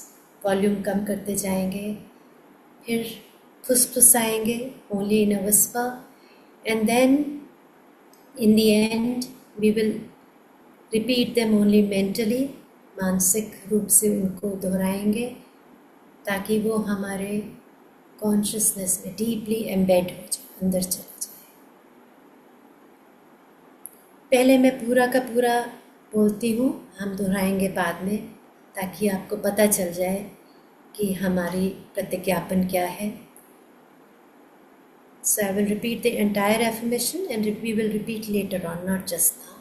वॉल्यूम कम करते जाएंगे, फिर फुसफुसाएंगे only in a whisper, and then in the end we will repeat them only mentally, मानसिक रूप से उनको दोहराएंगे ताकि वो हमारे कॉन्शियसनेस में डीपली एम्बेड हो जाए, अंदर चला जाए। पहले मैं पूरा का पूरा बोलती हूँ, हम दोहराएंगे बाद में, ताकि आपको पता चल जाए कि हमारी प्रतिज्ञापन क्या है। So I will repeat the entire affirmation and we will repeat later on, not just now.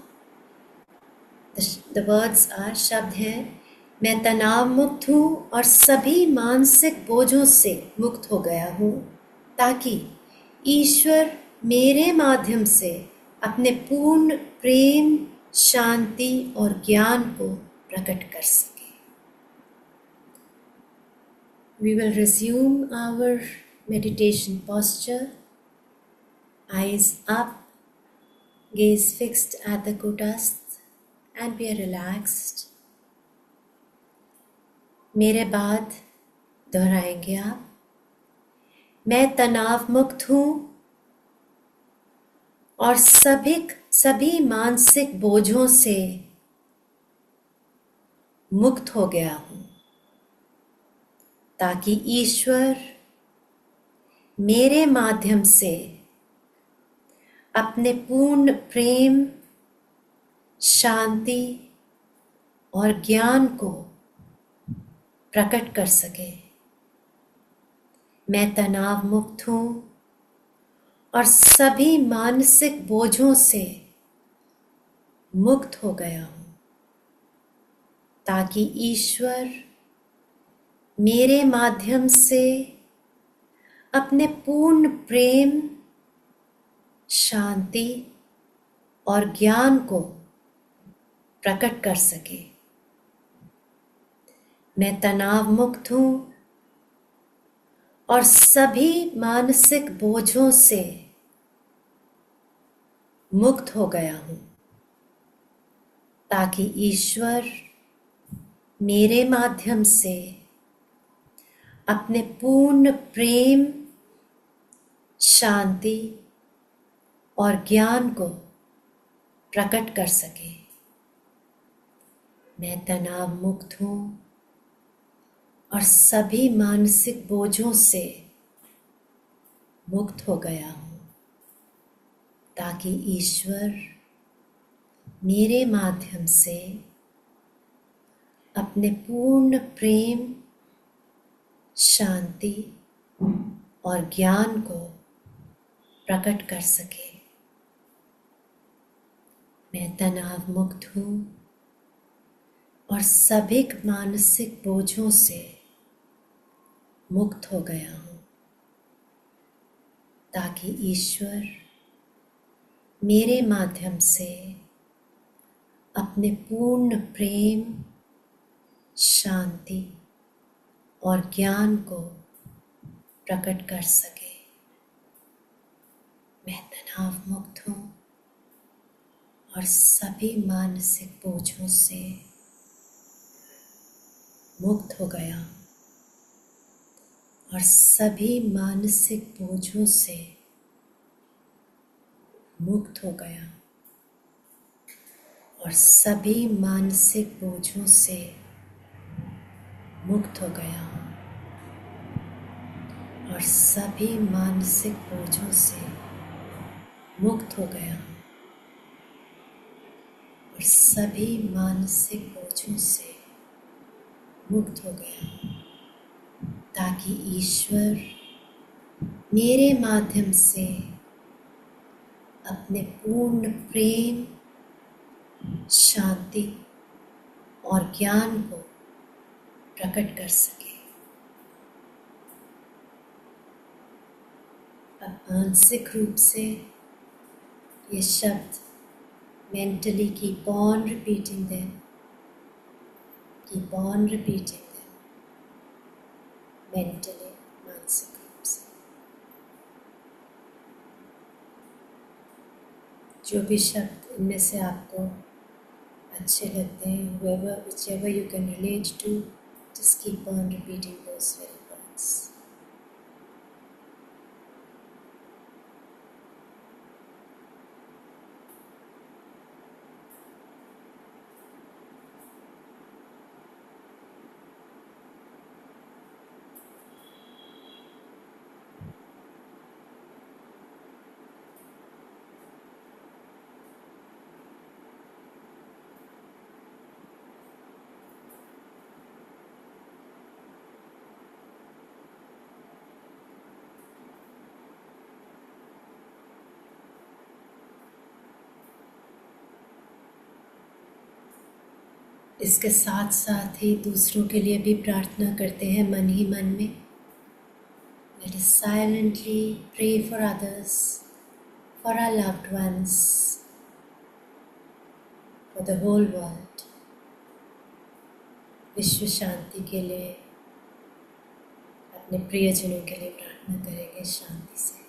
The words are, शब्द हैं, मैं तनाव मुक्त हूँ और सभी मानसिक बोझों से मुक्त हो गया हूँ, ताकि ईश्वर मेरे माध्यम से अपने पूर्ण प्रेम, शांति और ज्ञान को प्रकट कर सके। We will resume our meditation posture, eyes up, gaze fixed at the kutastha, and we are relaxed. मेरे बाद दोहराएंगे आप, मैं तनाव मुक्त हूँ और सभी मानसिक बोझों से मुक्त हो गया हूँ, ताकि ईश्वर मेरे माध्यम से अपने पूर्ण प्रेम, शांति और ज्ञान को प्रकट कर सके। मैं तनाव मुक्त हूँ और सभी मानसिक बोझों से मुक्त हो गया हूँ, ताकि ईश्वर मेरे माध्यम से अपने पूर्ण प्रेम, शांति और ज्ञान को प्रकट कर सके। मैं तनाव मुक्त हूँ और सभी मानसिक बोझों से मुक्त हो गया हूँ, ताकि ईश्वर मेरे माध्यम से अपने पूर्ण प्रेम, शांति और ज्ञान को प्रकट कर सके। मैं तनाव मुक्त हूँ और सभी मानसिक बोझों से मुक्त हो गया हूँ, ताकि ईश्वर मेरे माध्यम से अपने पूर्ण प्रेम, शांति और ज्ञान को प्रकट कर सके। मैं तनाव मुक्त हूँ और सभी मानसिक बोझों से मुक्त हो गया हूँ, ताकि ईश्वर मेरे माध्यम से अपने पूर्ण प्रेम, शांति और ज्ञान को प्रकट कर सके। मैं तनाव मुक्त हूँ और सभी मानसिक बोझों से मुक्त हो गया हूँ और सभी मानसिक बोझों से मुक्त हो गया और सभी मानसिक बोझों से मुक्त हो गया और सभी मानसिक बोझों से मुक्त हो गया और सभी मानसिक बोझों से मुक्त हो गया, ताकि ईश्वर मेरे माध्यम से अपने पूर्ण प्रेम, शांति और ज्ञान को प्रकट कर सके। अब मानसिक रूप से ये शब्द Mentally keep on repeating them. Keep on repeating them. Mentally, मानसिक रूप से जो भी शब्द इनमें से आपको अच्छे लगते हैं, whichever you can relate to, just keep on repeating those very words. इसके साथ साथ ही दूसरों के लिए भी प्रार्थना करते हैं मन ही मन में. Let us silently pray for others, for our loved ones, for the whole world. विश्व शांति के लिए, अपने प्रियजनों के लिए प्रार्थना करेंगे शांति से.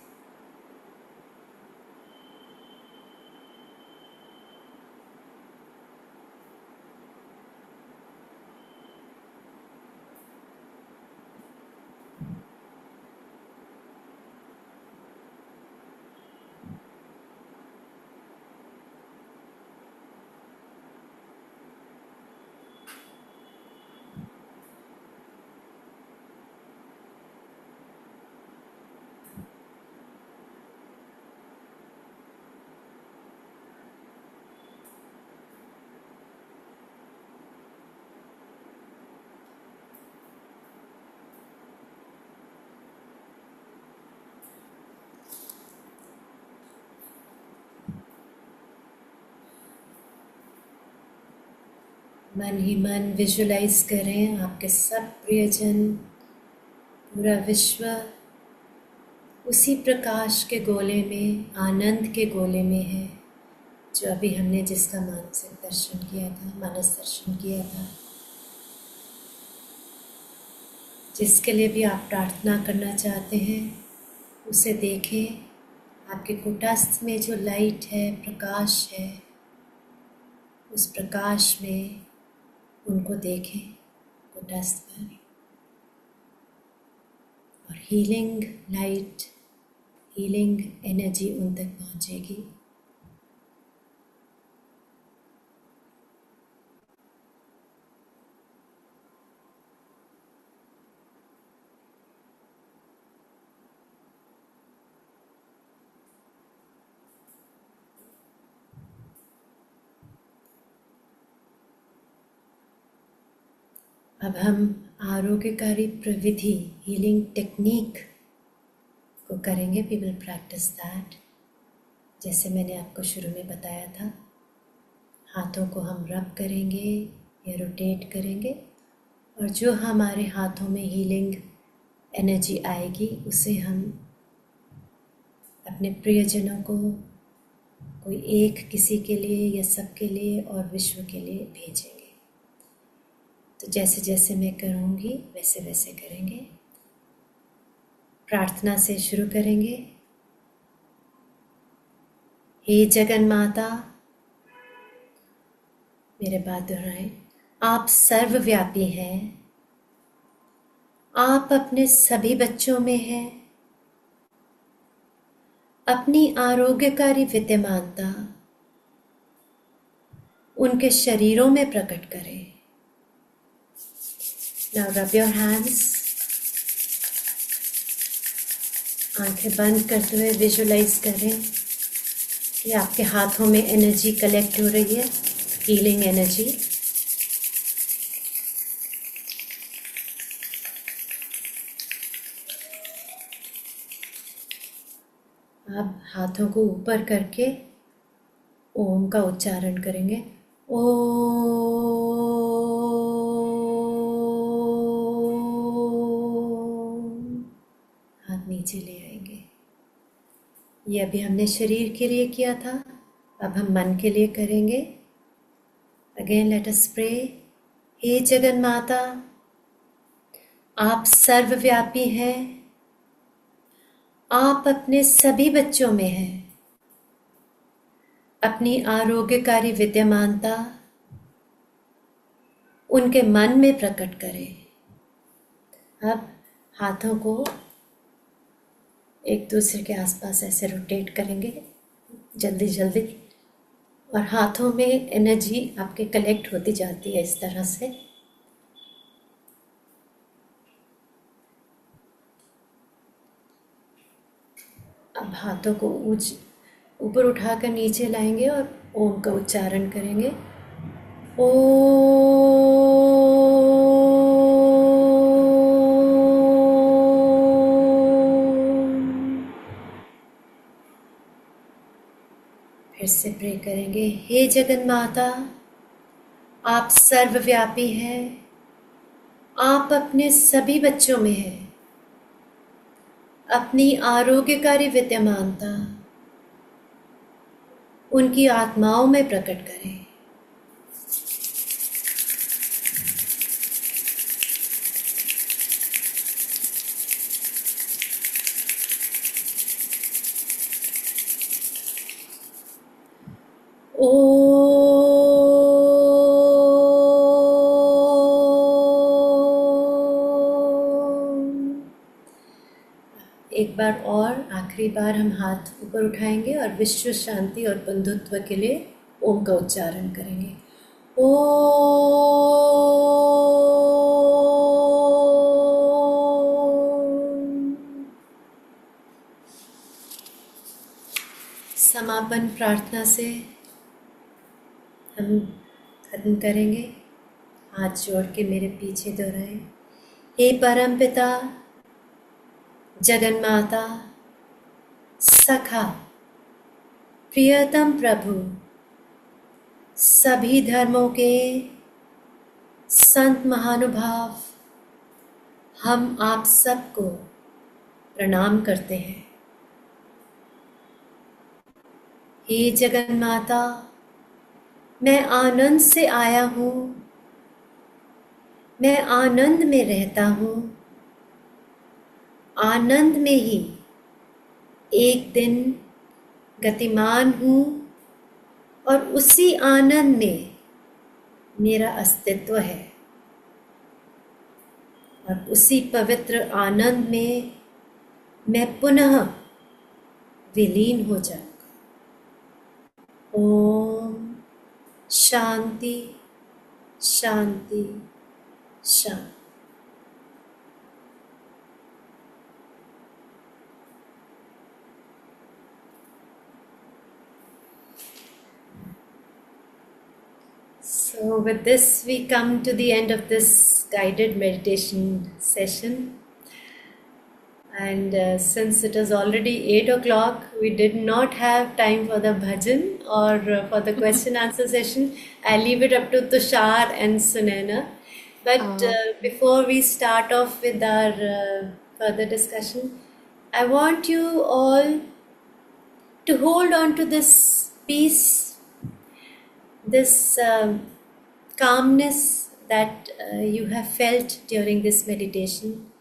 मन ही मन विजुलाइज करें आपके सब प्रियजन, पूरा विश्व उसी प्रकाश के गोले में, आनंद के गोले में है जो अभी हमने जिसका मानसिक दर्शन किया था, मानस दर्शन किया था. जिसके लिए भी आप प्रार्थना करना चाहते हैं उसे देखें. आपके कुटस्थ में जो लाइट है, प्रकाश है, उस प्रकाश में उनको देखें कुटस्थ पर, और हीलिंग लाइट, हीलिंग एनर्जी उन तक पहुंचेगी. अब हम आरोग्यकारी प्रविधि, हीलिंग टेक्निक को करेंगे. We will practice that. जैसे मैंने आपको शुरू में बताया था, हाथों को हम रब करेंगे या रोटेट करेंगे, और जो हमारे हाथों में हीलिंग एनर्जी आएगी उसे हम अपने प्रियजनों को, कोई एक किसी के लिए या सबके लिए और विश्व के लिए भेजेंगे. तो जैसे जैसे मैं करूँगी वैसे वैसे करेंगे. प्रार्थना से शुरू करेंगे. हे जगन माता, मेरे बात दोहराएं. आप सर्वव्यापी हैं. आप अपने सभी बच्चों में हैं. अपनी आरोग्यकारी विद्यमानता उनके शरीरों में प्रकट करें. Now rub your hands. आंखें बंद करते हुए विजुलाइज करें कि आपके हाथों में एनर्जी कलेक्ट हो रही है, हीलिंग एनर्जी. अब हाथों को ऊपर करके ओम का उच्चारण करेंगे. ओम. हाथ नीचे ले आएंगे. ये अभी हमने शरीर के लिए किया था. अब हम मन के लिए करेंगे. Again let us pray. हे जगन माता, आप सर्वव्यापी हैं. आप अपने सभी बच्चों में हैं. अपनी आरोग्यकारी विद्यमानता उनके मन में प्रकट करें. अब हाथों को एक दूसरे के आसपास ऐसे रोटेट करेंगे जल्दी जल्दी, और हाथों में एनर्जी आपके कलेक्ट होती जाती है इस तरह से. अब हाथों को ऊपर उठाकर नीचे लाएंगे और ओम का उच्चारण करेंगे. फिर से प्रे करेंगे. हे जगन माता, आप सर्वव्यापी हैं. आप अपने सभी बच्चों में हैं. अपनी आरोग्यकारी विद्यमानता उनकी आत्माओं में प्रकट करें. एक बार और आखिरी बार हम हाथ ऊपर उठाएंगे और विश्व शांति और बंधुत्व के लिए ओम का उच्चारण करेंगे. समापन प्रार्थना से हम खत्म करेंगे. हाथ जोड़ के मेरे पीछे दोहराएं. हे परम पिता, जगन माता, सखा, प्रियतम प्रभु, सभी धर्मों के संत महानुभाव, हम आप सबको प्रणाम करते हैं. हे जगन माता, मैं आनंद से आया हूँ. मैं आनंद में रहता हूँ. आनंद में ही एक दिन गतिमान हूँ और उसी आनंद में मेरा अस्तित्व है. और उसी पवित्र आनंद में मैं पुनः विलीन हो जाऊँगा. ओम शांति शांति शांति. So with this we come to the end of this guided meditation session, and since it is already 8 o'clock, we did not have time for the bhajan or for the question answer session. I leave it up to Tushar and Sunaina. But before we start off with our further discussion, I want you all to hold on to this peace, this calmness that you have felt during this meditation.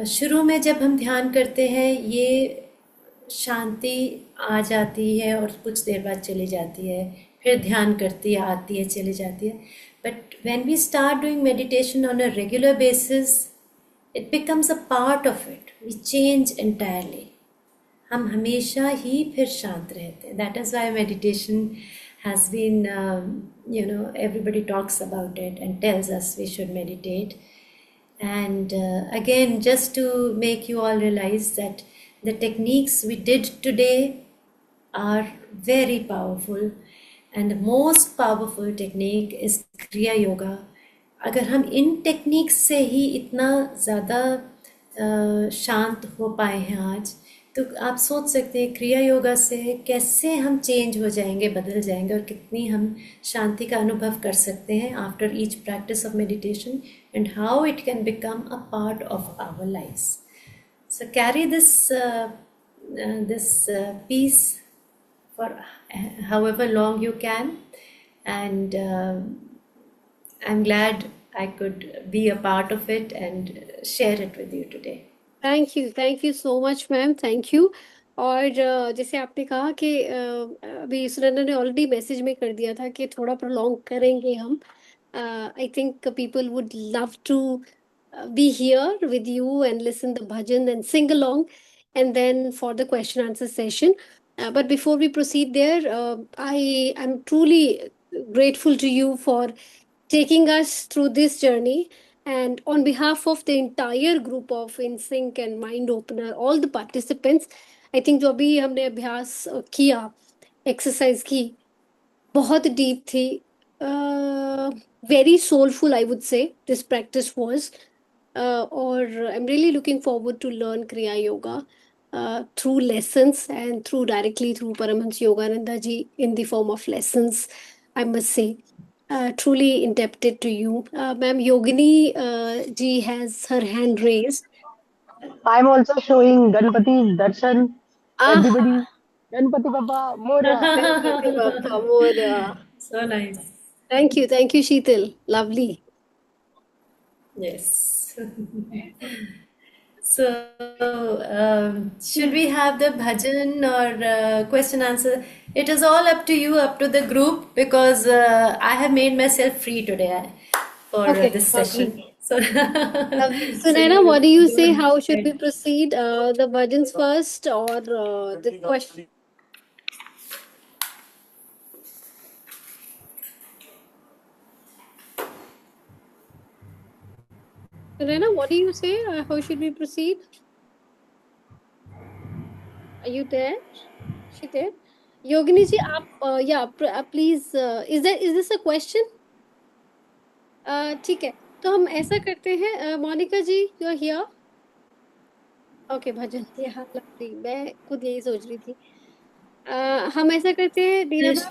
शुरू में जब हम ध्यान करते हैं ये शांति आ जाती है और कुछ देर बाद चली जाती है, फिर ध्यान करती है, आती है, चली जाती है. But when we start doing meditation on a regular basis, it becomes a part of it. We change entirely. हम हमेशा ही फिर शांत रहते हैं. That is why meditation has been, everybody talks about it and tells us we should meditate. And again, just to make you all realize that the techniques we did today are very powerful. And the most powerful technique is Kriya Yoga. अगर हम इन techniques से ही इतना ज़्यादा शांत हो पाए हैं आज, तो आप सोच सकते हैं क्रिया योगा से कैसे हम चेंज हो जाएंगे, बदल जाएंगे, और कितनी हम शांति का अनुभव कर सकते हैं after each practice of meditation, and how it can become a part of our lifes. So carry this peace for however long you can. And I'm glad I could be a part of it and share it with you today. Thank you so much ma'am, thank you. और जैसे आपने कहा कि अभी सुनंदा ने already message में कर दिया था कि थोड़ा प्रोलॉन्ग करेंगे हम। I think people would love to be here with you and listen the bhajan and sing along, and then for the question answer session. But before we proceed there, I am truly grateful to you for taking us through this journey. And on behalf of the entire group of InSync and Mind Opener, all the participants, I think जो अभी हमने अभ्यास किया, exercise की, बहुत deep थी, very soulful, I would say this practice was. Or I'm really looking forward to learn Kriya Yoga through lessons and directly through Paramahansa Yogananda ji in the form of lessons, I must say. Truly indebted to you. Ma'am, Yogini ji has her hand raised. I'm also showing Ganpati Darshan. Ah, Everybody, Ganpati Bappa Moria. Ganpati Bappa Moria. So nice. Thank you, Sheetal. Lovely. Yes. So, should we have the bhajan or question answer? It is all up to you, up to the group, because I have made myself free today for Okay, this session. So, So, Naina, what do you say? How should we proceed? The bhajans first or the question? So, Naina, what do you say? How should we proceed? Are you there? She there? Yogini ji, please. Is this a question? ठीक है, तो हम ऐसा करते हैं, मोनिका जी, you are here. Okay, भजन ये हाँ lovely, मैं खुद यही सोच रही थी। हम ऐसा करते हैं दीना Yes.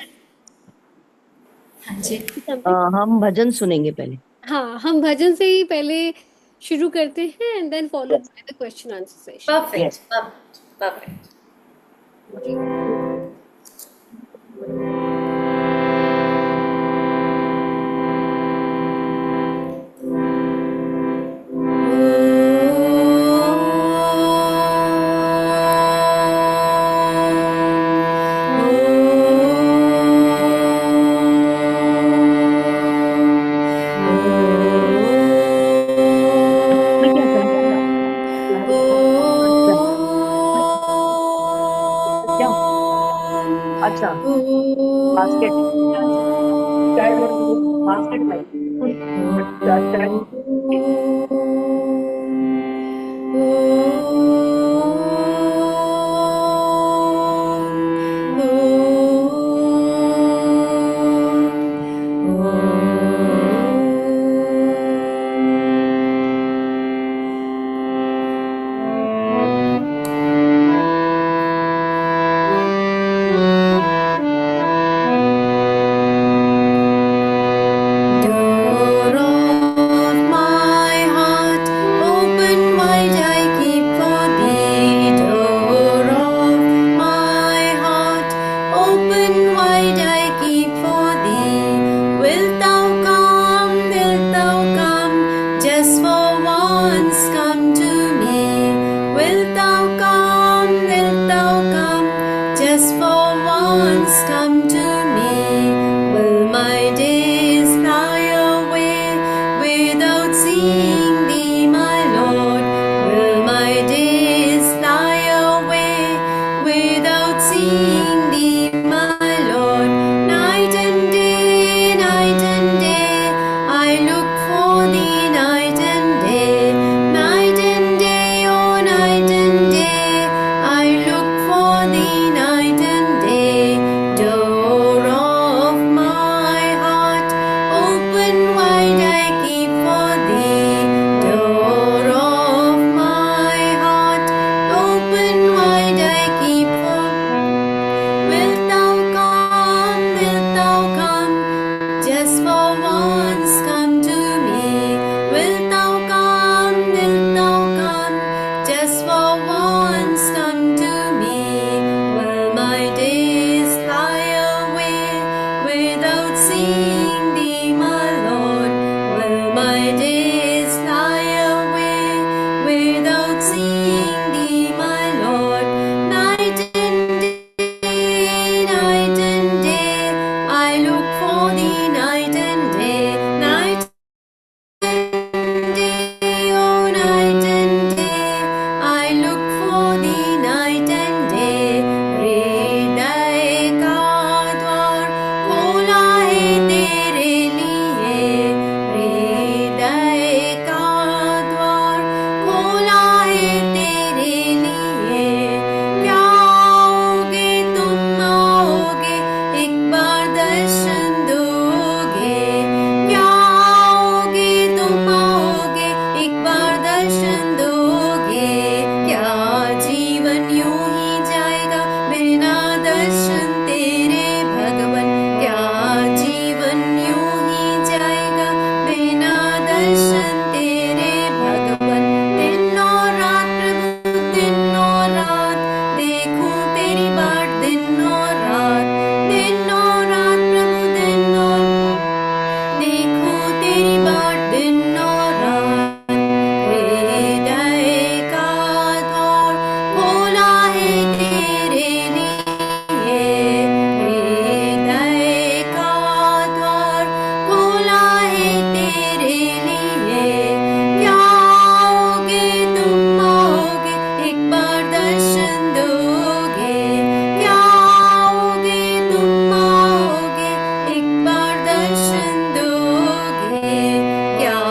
हाँ जी। हम भजन सुनेंगे पहले। हाँ, हम भजन से ही पहले शुरू करते हैं and then followed by the question answer session. Perfect. Perfect. अच्छा, basket Door of my without seeing thee, my Lord. Night and day, night and day, I look for thee night and day, night and day, oh night and day, I look for thee night and day. हृदय का द्वार खोला है तेरे लिए, हृदय का द्वार खोला है तेरे लिए। क्या आओगे तुम आओगे, एक बार दर्शन दोगे। क्या आओगे तुम आओगे, एक बार दर्शन दोगे। क्या जीवन यूं ही जाएगा बिना दर्शन तेरे भगवन, क्या जीवन यूं ही जाएगा बिना दर्शन तेरे भगवन। दिन और रात प्रभु दिन और रात, देखूं तेरी बाट दिन और रात, दिन और रात प्रभु दिन और देखूं तेरी बाट दिन और रात। हृदय का द्वार खोला है तेरे लिए, हृदय का द्वार खोला है तेरे लिए। क्या आओगे तुम आओगे, एक बार दर्शन दोगे। क्या आओगे तुम आओगे, एक बार दर्शन दोगे। क्या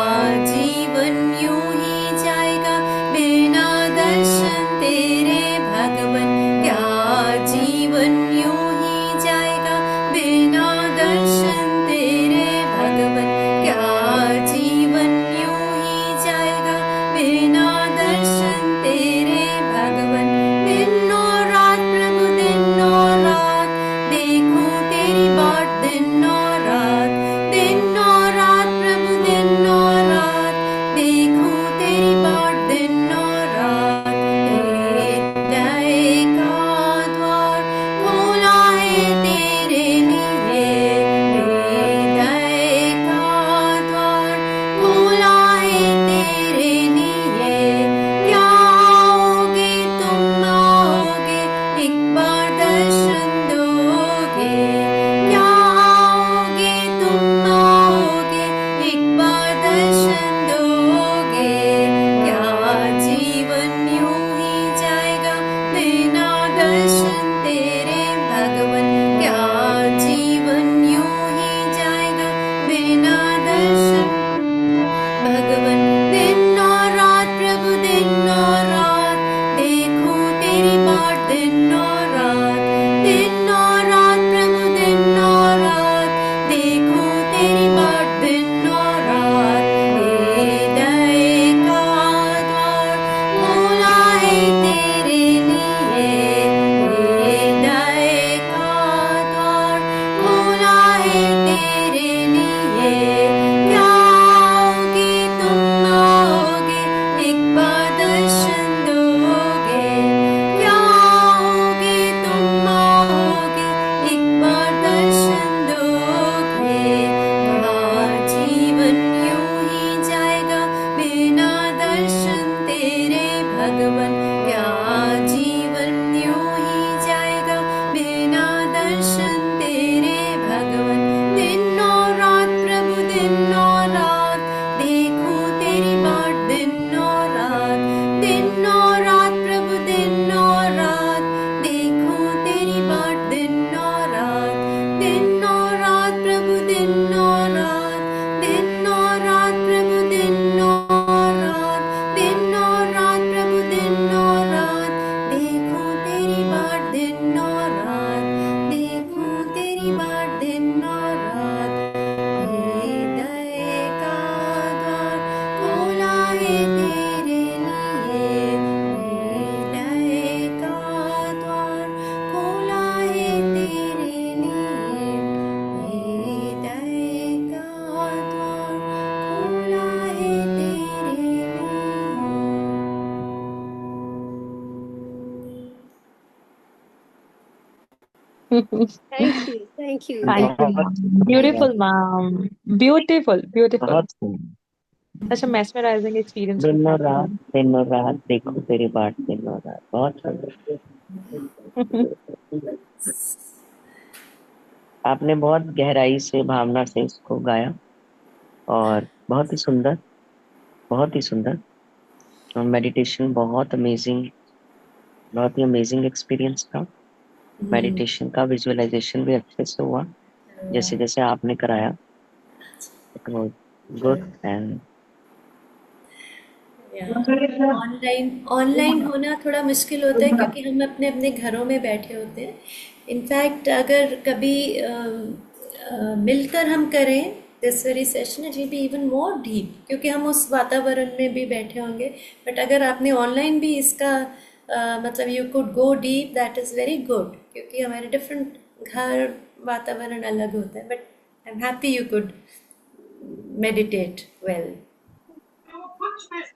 जीवन यूं ही जाएगा बिना दर्शन तेरे भगवन, क्या जीवन यूं ही जाएगा बिना दर्शन तेरे भगवन। क्या जीवन यूं ही जाएगा बिना दर्शन तेरे भगवन। दिन और रात प्रभु दिन और रात, देखूं तेरी बाट दिन और रात, दिन और रात प्रभु दिन और रात, देखूं तेरी बाट दिन और रात। हृदय का द्वार खोला है तेरे लिए, हृदय का द्वार खोला है तेरे लिए। क्या आओगे तुम आओगे, एक बार दर्शन दोगे। क्या आओगे तुम आओगे, एक बार दर्शन दोगे। क्या जीवन यूं ही जाएगा बिना दर्शन तेरे भगवन, क्या जीवन यूं ही जाएगा बिना दर्शन भगवन। दिन और रात प्रभु दिन और रात, देखूं तेरी बाट दिन और रात, दिन और रात प्रभु दिन और रात, देखूं तेरी बाट दिन और रात। हृदय का द्वार खोला है तेरे लिए, हृदय का द्वार खोला है तेरे लिए। क्या आओगे तुम आओगे, एक बार दर्शन दोगे। क्या आओगे तुम आओगे, एक बार दर्शन दोगे। क्या जीवन यूं ही जाएगा बिना दर्शन तेरे भगवन, क्या जीवन यूं ही जाएगा बिना दर्शन तेरे भगवन। दिन और रात प्रभु दिन और रात, देखूं तेरी बाट दिन और रात, दिन और रात प्रभु दिन और रात, देखूं तेरी बाट दिन और रात, दिन और रात प्रभु दिन और रात, दिन और रात प्रभु दिन और रात, दिन और रात प्रभु दिन और रात, देखूं तेरी बाट दिन और रात, देखूं तेरी बाट दिन और रात। हृदय का द्वार खोला है तेरे लिए, हृदय का द्वार खोला है तेरे लिए, हृदय का द्वार खोला है तेरे लिए। Thank you, thank you, Thank thank you, ma'am. Beautiful, ma'am. Beautiful, beautiful. बहुत अच्छा, mesmerizing experience दिनों होता है। रात देखो तेरी बाट, दिनों रात बहुत सुंदर। आपने बहुत गहराई से, भावना से इसको गाया और बहुत ही सुंदर, बहुत ही सुंदर। और मेडिटेशन बहुत अमेजिंग एक्सपीरियंस था। मेडिटेशन का विजुअलाइजेशन भी अच्छे से हुआ, जैसे जैसे आपने कराया। It was good and online online होना थोड़ा मुश्किल होता है क्योंकि हम अपने अपने घरों में बैठे होते हैं। इनफैक्ट अगर कभी मिलकर हम करें this very session, it will be even more deep क्योंकि हम उस वातावरण में भी बैठे होंगे। बट अगर आपने ऑनलाइन भी इसका मतलब you could go deep, that is very good क्योंकि हमारे डिफरेंट घर वातावरण अलग होता है। But I am happy you could meditate well.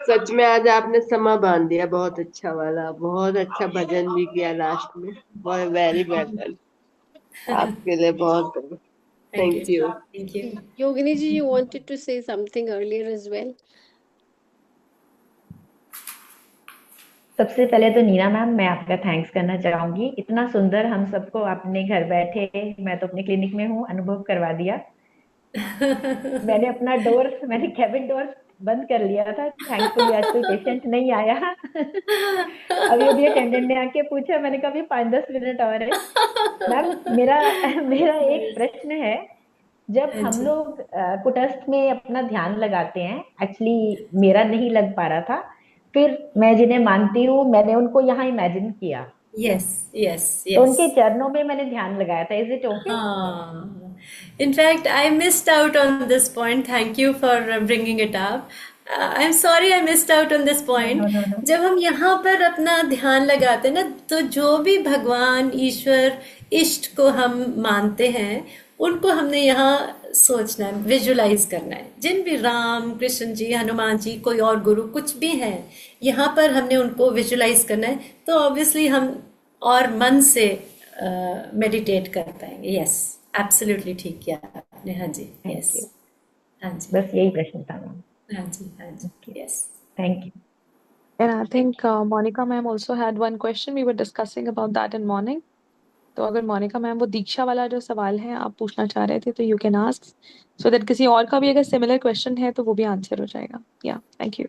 सच में आज आपने समा बांध दिया, बहुत अच्छा वाला, बहुत अच्छा भजन भी किया लास्ट में। बहुत वेरी वेल डन, आपके लिए बहुत Thank you. Thank you. Thank you. Yogini ji, you wanted to say something earlier as well. सबसे पहले तो नीना मैम, मैं आपका थैंक्स करना चाहूंगी। इतना सुंदर हम सबको आपने घर बैठे, मैं तो अपने क्लिनिक में हूँ, अनुभव करवा दिया। मैंने कैबिन डोर बंद कर लिया था। थैंकफुली आज कोई पेशेंट नहीं आया। अभी अटेंडेंट ने आके पूछा, मैंने कहा अभी 5-10 मिनट और है। मैम मेरा मेरा एक प्रश्न है। जब हाँ हम जी। लोग कुटस्थ में अपना ध्यान लगाते हैं, एक्चुअली मेरा नहीं लग पा रहा था, फिर मैं जिन्हें मानती हूँ मैंने उनको यहाँ इमेजिन किया, Yes, yes, तो उनके yes. चरणों में मैंने ध्यान लगाया था। Is it okay? हाँ. In fact, I missed out on this point. Thank you for bringing it up. I'm sorry I missed out on this point. No no no. जब हम यहाँ पर अपना ध्यान लगाते हैं ना, तो जो भी भगवान, ईश्वर, इष्ट को हम मानते हैं, उनको हमने यहाँ सोचना है, विजुलाइज करना है। जिन भी राम, कृष्ण जी, हनुमान जी, कोई और गुरु, कुछ भी है, यहाँ पर हमने उनको विजुलाइज करना है। तो ऑब्वियसली हम और मन से मेडिटेट कर पाएंगे। यस, एब्सोल्युटली ठीक किया आपने। हाँ जी, थैंक यस। यू। हाँ जी, बस यही प्रश्न था मैम। हाँ जी, हाँ जी, yes. Thank you. And I think Monica ma'am also had one question. We were discussing about that in morning. तो अगर मोनिका मैम वो दीक्षा वाला जो सवाल है आप पूछना चाह रहे थे, तो you can ask, so that किसी और का भी अगर सिमिलर क्वेश्चन है तो वो भी आंसर हो जाएगा। या थैंक यू।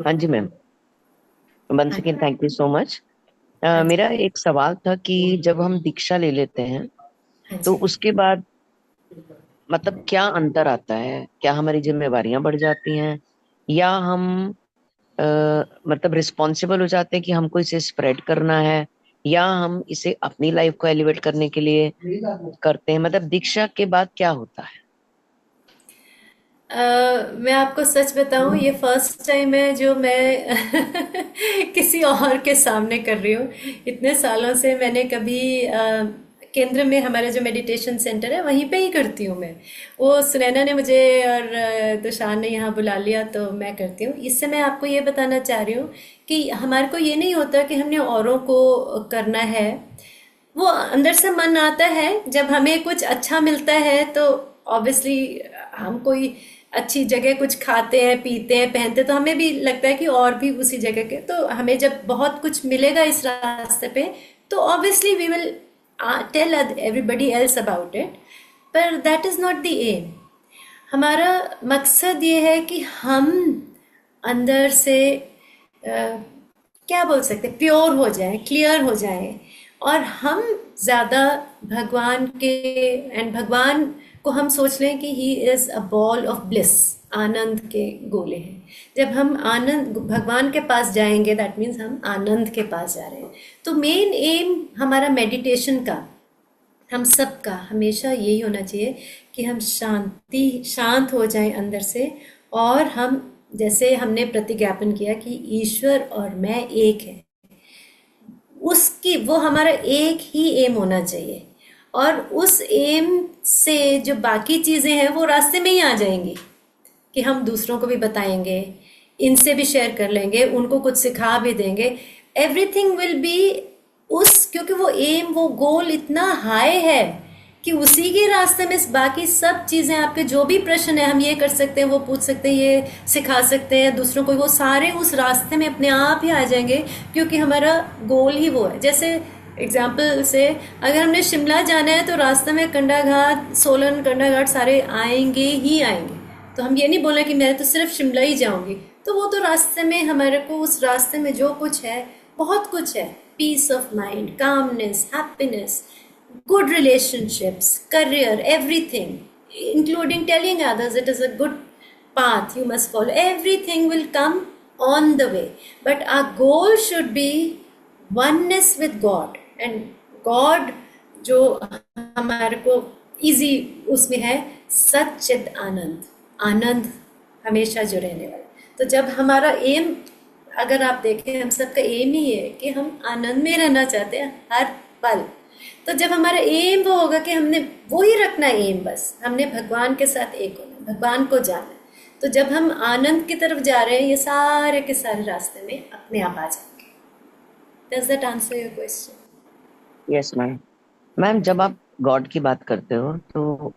हाँ जी ma'am, once again thank you so much. हाँ जी, मेरा एक सवाल था कि जब हम दीक्षा ले लेते हैं हाँ तो जी। उसके बाद मतलब क्या अंतर आता है? क्या हमारी जिम्मेवारियां बढ़ जाती हैं, या हम अ, मतलब रिस्पॉन्सिबल हो जाते हैं कि हमको इसे स्प्रेड करना है, या हम इसे अपनी लाइफ को एलिवेट करने के लिए करते हैं? मतलब दीक्षा के बाद क्या होता है? मैं आपको सच बताऊं, ये फर्स्ट टाइम है जो मैं किसी और के सामने कर रही हूँ। इतने सालों से मैंने कभी केंद्र में हमारा जो मेडिटेशन सेंटर है वहीं पे ही करती हूँ मैं। वो सुनैना ने मुझे और तुषार ने यहाँ बुला लिया तो मैं करती हूँ। इससे मैं आपको ये बताना चाह रही हूँ कि हमारे को ये नहीं होता कि हमने औरों को करना है। वो अंदर से मन आता है, जब हमें कुछ अच्छा मिलता है तो ऑब्वियसली हम कोई अच्छी जगह कुछ खाते हैं, पीते हैं, पहनते हैं, तो हमें भी लगता है कि और भी उसी जगह के, तो हमें जब बहुत कुछ मिलेगा इस रास्ते पे तो obviously we will tell everybody else about it. पर that is not the aim. हमारा मकसद ये है कि हम अंदर से क्या बोल सकते, प्योर हो जाएं, क्लियर हो जाएं, और हम ज़्यादा भगवान के एंड भगवान को हम सोच लें कि he is a ball of bliss, आनंद के गोले हैं। जब हम आनंद भगवान के पास जाएंगे, दैट मीन्स हम आनंद के पास जा रहे हैं। तो मेन एम हमारा मेडिटेशन का, हम सब का हमेशा यही होना चाहिए कि हम शांत हो जाएं अंदर से, और हम जैसे हमने प्रतिज्ञापन किया कि ईश्वर और मैं एक है, उसकी वो हमारा एक ही एम होना चाहिए। और उस एम से जो बाकी चीज़ें हैं वो रास्ते में ही आ जाएंगी कि हम दूसरों को भी बताएंगे, इनसे भी शेयर कर लेंगे, उनको कुछ सिखा भी देंगे। एवरीथिंग विल बी क्योंकि वो एम, वो गोल इतना हाई है कि उसी के रास्ते में बाकी सब चीज़ें, आपके जो भी प्रश्न है, हम ये कर सकते हैं, वो पूछ सकते हैं, ये सिखा सकते हैं दूसरों को, वो सारे उस रास्ते में अपने आप ही आ जाएंगे, क्योंकि हमारा गोल ही वो है। जैसे एग्जाम्पल से अगर हमने शिमला जाना है तो रास्ते में कंडा घाट, सोलन, कंडा घाट सारे आएंगे ही आएंगे। तो हम ये नहीं बोले कि मैं तो सिर्फ शिमला ही जाऊंगी, तो वो तो रास्ते में हमारे को, उस रास्ते में जो कुछ है, बहुत कुछ है, peace of mind, calmness, happiness, good relationships, career, everything, including telling others it is a good path you must follow. Everything will come on the way. But our goal should be oneness with God. And God जो हमारे को easy उसमें है, सच्चित आनंद, आनंद हमेशा जो रहने वाला। तो जब हमारा एम, अगर आप देखें, हम सबका एम ही है कि हम आनंद में रहना चाहते हैं हर पल। तो जब हमारा एम वो होगा कि हमने वो ही रखना है एम, बस हमने भगवान के साथ एक होना, भगवान को जानना, तो जब हम आनंद की तरफ जा रहे हैं, ये सारे के सारे रास्ते में अपने आप आ जाएंगे। Does that answer your question? Yes ma'am. Ma'am, जब आप गॉड की बात करते हो तो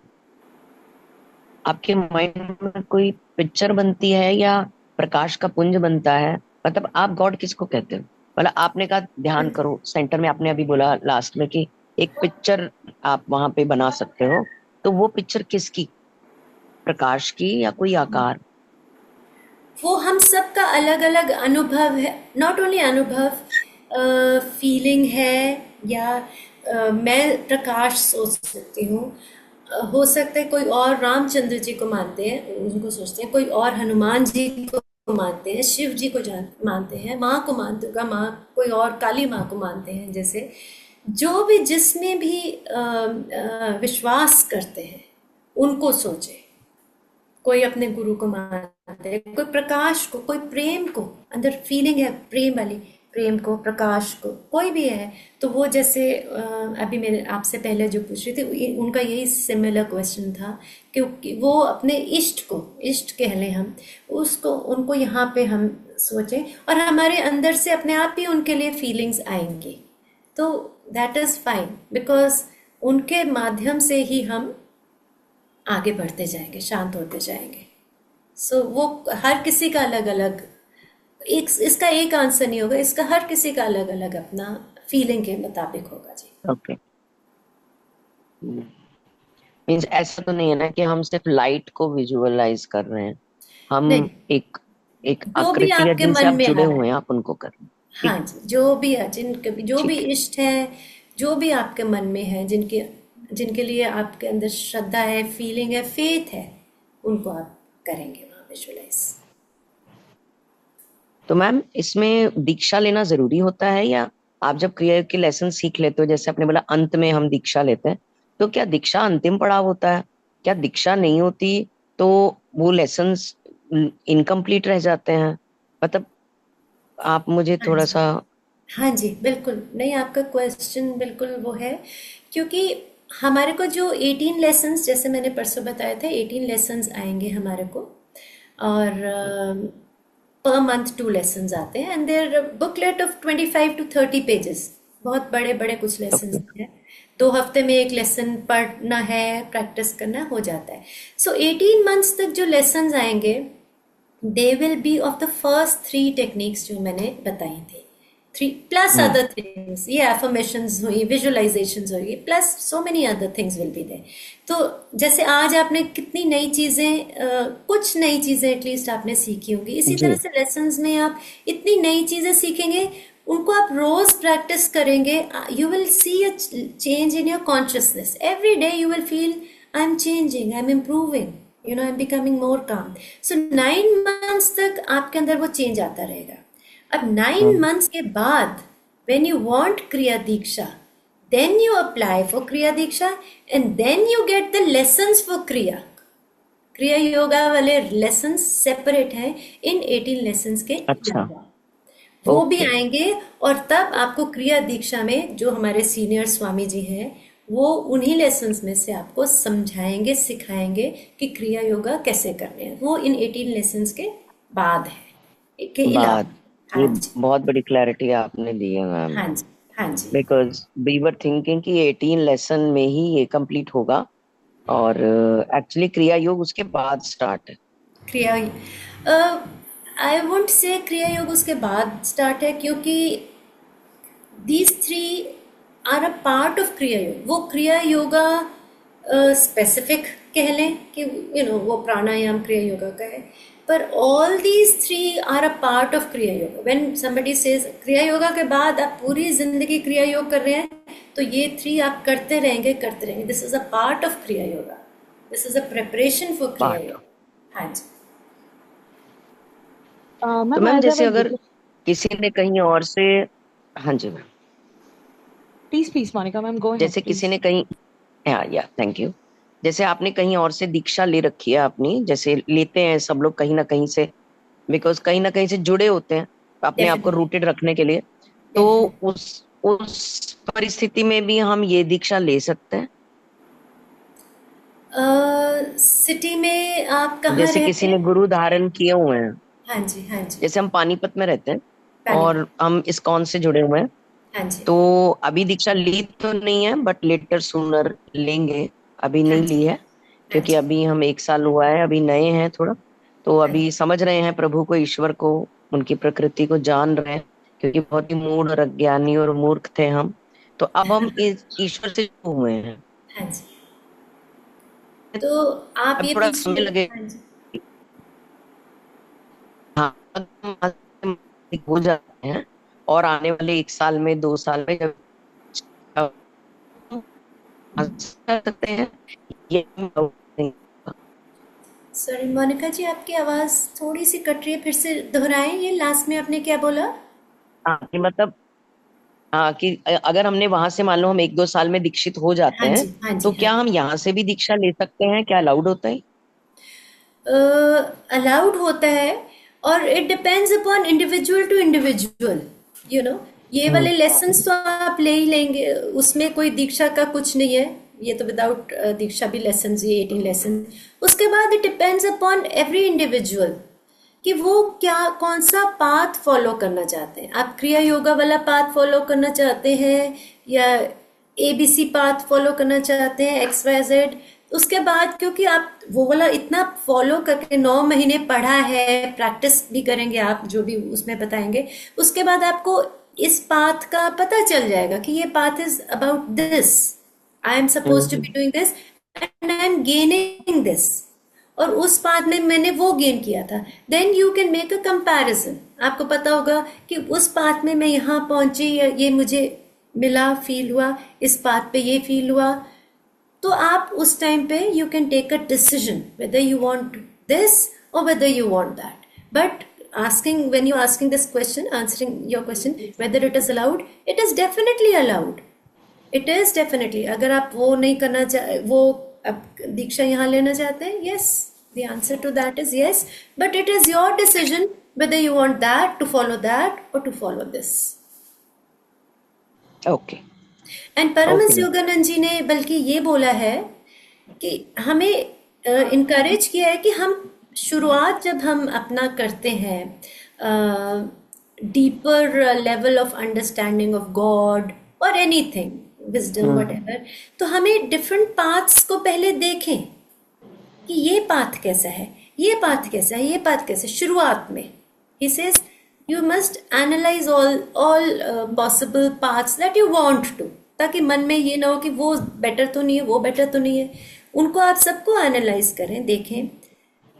आपके माइंड में कोई पिक्चर बनती है या प्रकाश का पुंज बनता है? मतलब आप गॉड किसको कहते हो? मतलब आपने कहा ध्यान करो सेंटर में, आपने अभी बोला लास्ट में कि एक पिक्चर आप वहां पे बना सकते हो, तो वो पिक्चर किसकी? प्रकाश की या कोई आकार? वो हम सबका अलग अलग अनुभव है, नॉट ओनली अनुभव, फीलिंग है, या मैं प्रकाश सोच सकती हूँ। हो सकता है कोई और रामचंद्र जी को मानते हैं, उनको सोचते हैं, कोई और हनुमान जी को मानते हैं, शिव जी को मानते हैं, माँ को मानते, दुर्गा माँ, कोई और काली माँ को मानते हैं। जैसे जो भी जिसमें भी विश्वास करते हैं उनको सोचे। कोई अपने गुरु को मानते हैं, कोई प्रकाश को, कोई प्रेम को, अंदर फीलिंग है प्रेम वाली, प्रेम को, प्रकाश को, कोई भी है। तो वो जैसे अभी मैंने आपसे पहले जो पूछ रही थी, उनका यही सिमिलर क्वेश्चन था, क्योंकि वो अपने इष्ट को, इष्ट कह लें हम उसको, उनको यहाँ पे हम सोचें और हमारे अंदर से अपने आप ही उनके लिए फीलिंग्स आएंगी। तो दैट इज़ फाइन, बिकॉज उनके माध्यम से ही हम आगे बढ़ते जाएंगे, शांत होते जाएंगे। सो वो हर किसी का अलग अलग, एक इसका एक आंसर नहीं होगा, इसका हर किसी का अलग अलग अपना फीलिंग के मुताबिक होगा जी। ओके, मींस ऐसा तो नहीं है ना कि हम सिर्फ लाइट को विजुअलाइज कर रहे हैं, हम नहीं, एक जो भी आकृति या आपके जिनसे मन आप में जुड़े आ हुए रहा हैं है, आप उनको कर रहे हैं। हाँ जी, जो भी है, जो भी ठीक है। इष्ट है, जो भी आपके मन में है, जिनके लिए आपके अंदर श्रद्धा है, फीलिंग है, फेथ है, उनको आप करेंगे वहाँ विजुअलाइज। तो मैम, इसमें दीक्षा लेना जरूरी होता है, या आप जब क्रिया के लेसन सीख लेते हो, जैसे आपने बोला अंत में हम दीक्षा लेते हैं, तो क्या दीक्षा अंतिम पड़ाव होता है? क्या दीक्षा नहीं होती तो वो लेसन्स इनकम्प्लीट रह जाते हैं? मतलब आप मुझे हाँ थोड़ा जी, सा। हाँ जी, बिल्कुल। नहीं, आपका क्वेश्चन बिल्कुल वो है, क्योंकि हमारे को जो 18 लेसन्स, जैसे मैंने परसों बताया था, 18 लेसन्स आएंगे हमारे को, और पर मंथ 2 लेसन्स आते हैं, and their booklet of 25 to 30 pages, बहुत बड़े बड़े कुछ लेसन्स हैं। 2 हफ्ते में एक लेसन पढ़ना है, प्रैक्टिस करना हो जाता है। सो 18 मंथ्स तक जो लेसन्स आएंगे, they will be of the first 3 techniques जो मैंने बताई थी, 3 प्लस अदर थिंग्स, ये एफर्मेशंस हुई, विजुअलाइजेशंस हुई, plus so many other things will be there. तो जैसे आज आपने कितनी नई चीज़ें, कुछ नई चीज़ें एटलीस्ट आपने सीखी होंगी, इसी तरह से लेसन्स में आप इतनी नई चीज़ें सीखेंगे, उनको आप रोज़ प्रैक्टिस करेंगे, you will see a change in your consciousness. Every day you will feel I am changing, I am improving, you know, I am becoming more काम। सो 9 मंथ्स तक आपके अंदर वो चेंज आता रहेगा। अब 9 मंथ्स के बाद when you want Kriya Diksha, then you apply for Kriya Diksha and then you get the lessons for Kriya. Kriya Yoga वाले lessons separate हैं इन 18 lessons के अलावा, वो भी आएंगे, और तब आपको क्रिया दीक्षा में जो हमारे सीनियर स्वामी जी हैं, वो उन्हीं लेसन्स में से आपको समझाएंगे, सिखाएंगे कि क्रिया योगा कैसे करने हैं। वो इन 18 लेसन्स के बाद है, के अलावा। ये बहुत बड़ी क्लैरिटी आपने दी है मैम। हाँ जी, हाँ जी बिकॉज वी वर थिंकिंग कि 18 लेसन में ही ये कंप्लीट होगा, और एक्चुअली क्रिया योग उसके बाद स्टार्ट है। क्रिया आई वोंट से क्रिया योग उसके बाद स्टार्ट है, क्योंकि these three are a part of Kriya Yog. वो क्रिया योगा स्पेसिफिक कह लें कि वो प्राणायाम क्रिया योगा का है, पर all these three are a part of Kriya Yoga. When somebody says क्रिया योगा के बाद आप पूरी जिंदगी क्रिया योग कर रहे हैं, तो ये थ्री आप करते रहेंगे। This is a part of Kriya Yoga, this is a preparation for Kriya Part. Yoga. हाँ जी तो मैम मैम एज जैसे अवर अगर किसी ने कहीं और से, हाँ जी ma'am, please Monika ma'am go ahead जैसे किसी ने कहीं, या थैंक यू, जैसे आपने कहीं और से दीक्षा ले रखी है अपनी, जैसे लेते हैं सब लोग कहीं ना कहीं से, बिकॉज कहीं ना कहीं से जुड़े होते हैं अपने आप को डेफिनेटली रूटेड रखने के लिए, तो डेफिनेटली। उस परिस्थिति में भी हम ये दीक्षा ले सकते हैं। सिटी में आप कहाँ जैसे रहते किसी ने हैं? गुरु धारण किए हुए हैं, हाँ जी हाँ जी। जैसे हम पानीपत में रहते हैं पानीपत। और हम इस्कॉन से जुड़े हुए हैं, हाँ जी तो अभी दीक्षा ली तो नहीं है, बट लेटर सूनर लेंगे। अभी हाँ नहीं जी ली है हाँ क्योंकि जी अभी हम 1 साल हुआ है, अभी नए हैं थोड़ा, तो हाँ अभी जी। समझ रहे हैं प्रभु को, ईश्वर को, उनकी प्रकृति को जान रहे हैं, क्योंकि बहुत ही मूढ़ और अज्ञानी और मूर्ख थे हम। तो अब हम इस ईश्वर से जुड़े हुए हैं, हाँ जी। तो आप अब ये थोड़ा पूछ समय रहे लगे। हाँ जी। हाँ, अगर हम हो जाते हैं और आने वाले 1 साल में, 2 साल में जब कर सकते हैं, ये हम सॉरी मोनिका जी, आपकी आवाज़ थोड़ी सी कट रही है, फिर से दोहराएं। ये लास्ट में आपने क्या बोला? हाँ, कि मतलब, हाँ, कि अगर हमने वहां से मान लो हम 1-2 साल में दीक्षित हो जाते हाँ हैं, जी हाँ जी तो हाँ क्या हम यहाँ से भी दीक्षा ले सकते हैं? क्या अलाउड होता है? अलाउड होता है, और it depends upon individual to individual. You know ये वाले हम्म। लेसन्स तो आप ले ही लेंगे, उसमें कोई दीक्षा का कुछ नहीं है। ये तो विदाउट दीक्षा भी लेसन्स, ये 18 लेसन। उसके बाद it depends upon every individual कि वो क्या कौन सा पाथ फॉलो करना चाहते हैं। आप क्रिया योगा वाला पाथ फॉलो करना चाहते हैं, या ABC पाथ फॉलो करना चाहते हैं, XYZ। उसके बाद क्योंकि आप वो वाला इतना फॉलो करके 9 महीने पढ़ा है, प्रैक्टिस भी करेंगे आप, जो भी उसमें बताएंगे, उसके बाद आपको इस पाथ का पता चल जाएगा कि ये path is about this, I am suppose to hmm. Be doing this and I am gaining this, और उस पाथ में मैंने वो गेन किया था। Then you can make a comparison. आपको पता होगा कि उस पाथ में मैं यहाँ पहुंची, ये मुझे मिला, फील हुआ, इस पाथ पे ये फील हुआ। तो आप उस टाइम पे you can take a decision whether you want this or whether you want that. But asking, when you asking this question, answering your question whether it is allowed, it is definitely allowed. It is definitely. अगर आप वो नहीं करना वो अब दीक्षा यहाँ लेना चाहते हैं, yes, the answer to that is yes, but it is your decision whether you want that to follow that or to follow this. Okay. And Paramahansa okay. Yogananda ji ने बल्कि ये बोला है कि हमें इनकरेज किया है कि हम शुरुआत जब हम अपना करते हैं, deeper level of understanding of God और एनीथिंग, विजडम वटेवर, तो हमें डिफरेंट पाथ्स को पहले देखें कि ये पाथ कैसा है, ये पाथ कैसा है, ये पाथ कैसा है। शुरुआत में ही says you must analyse all possible paths that you want to, ताकि मन में ये ना हो कि वो बेटर तो नहीं है, वो बेटर तो नहीं है। उनको आप सबको एनालाइज करें, देखें,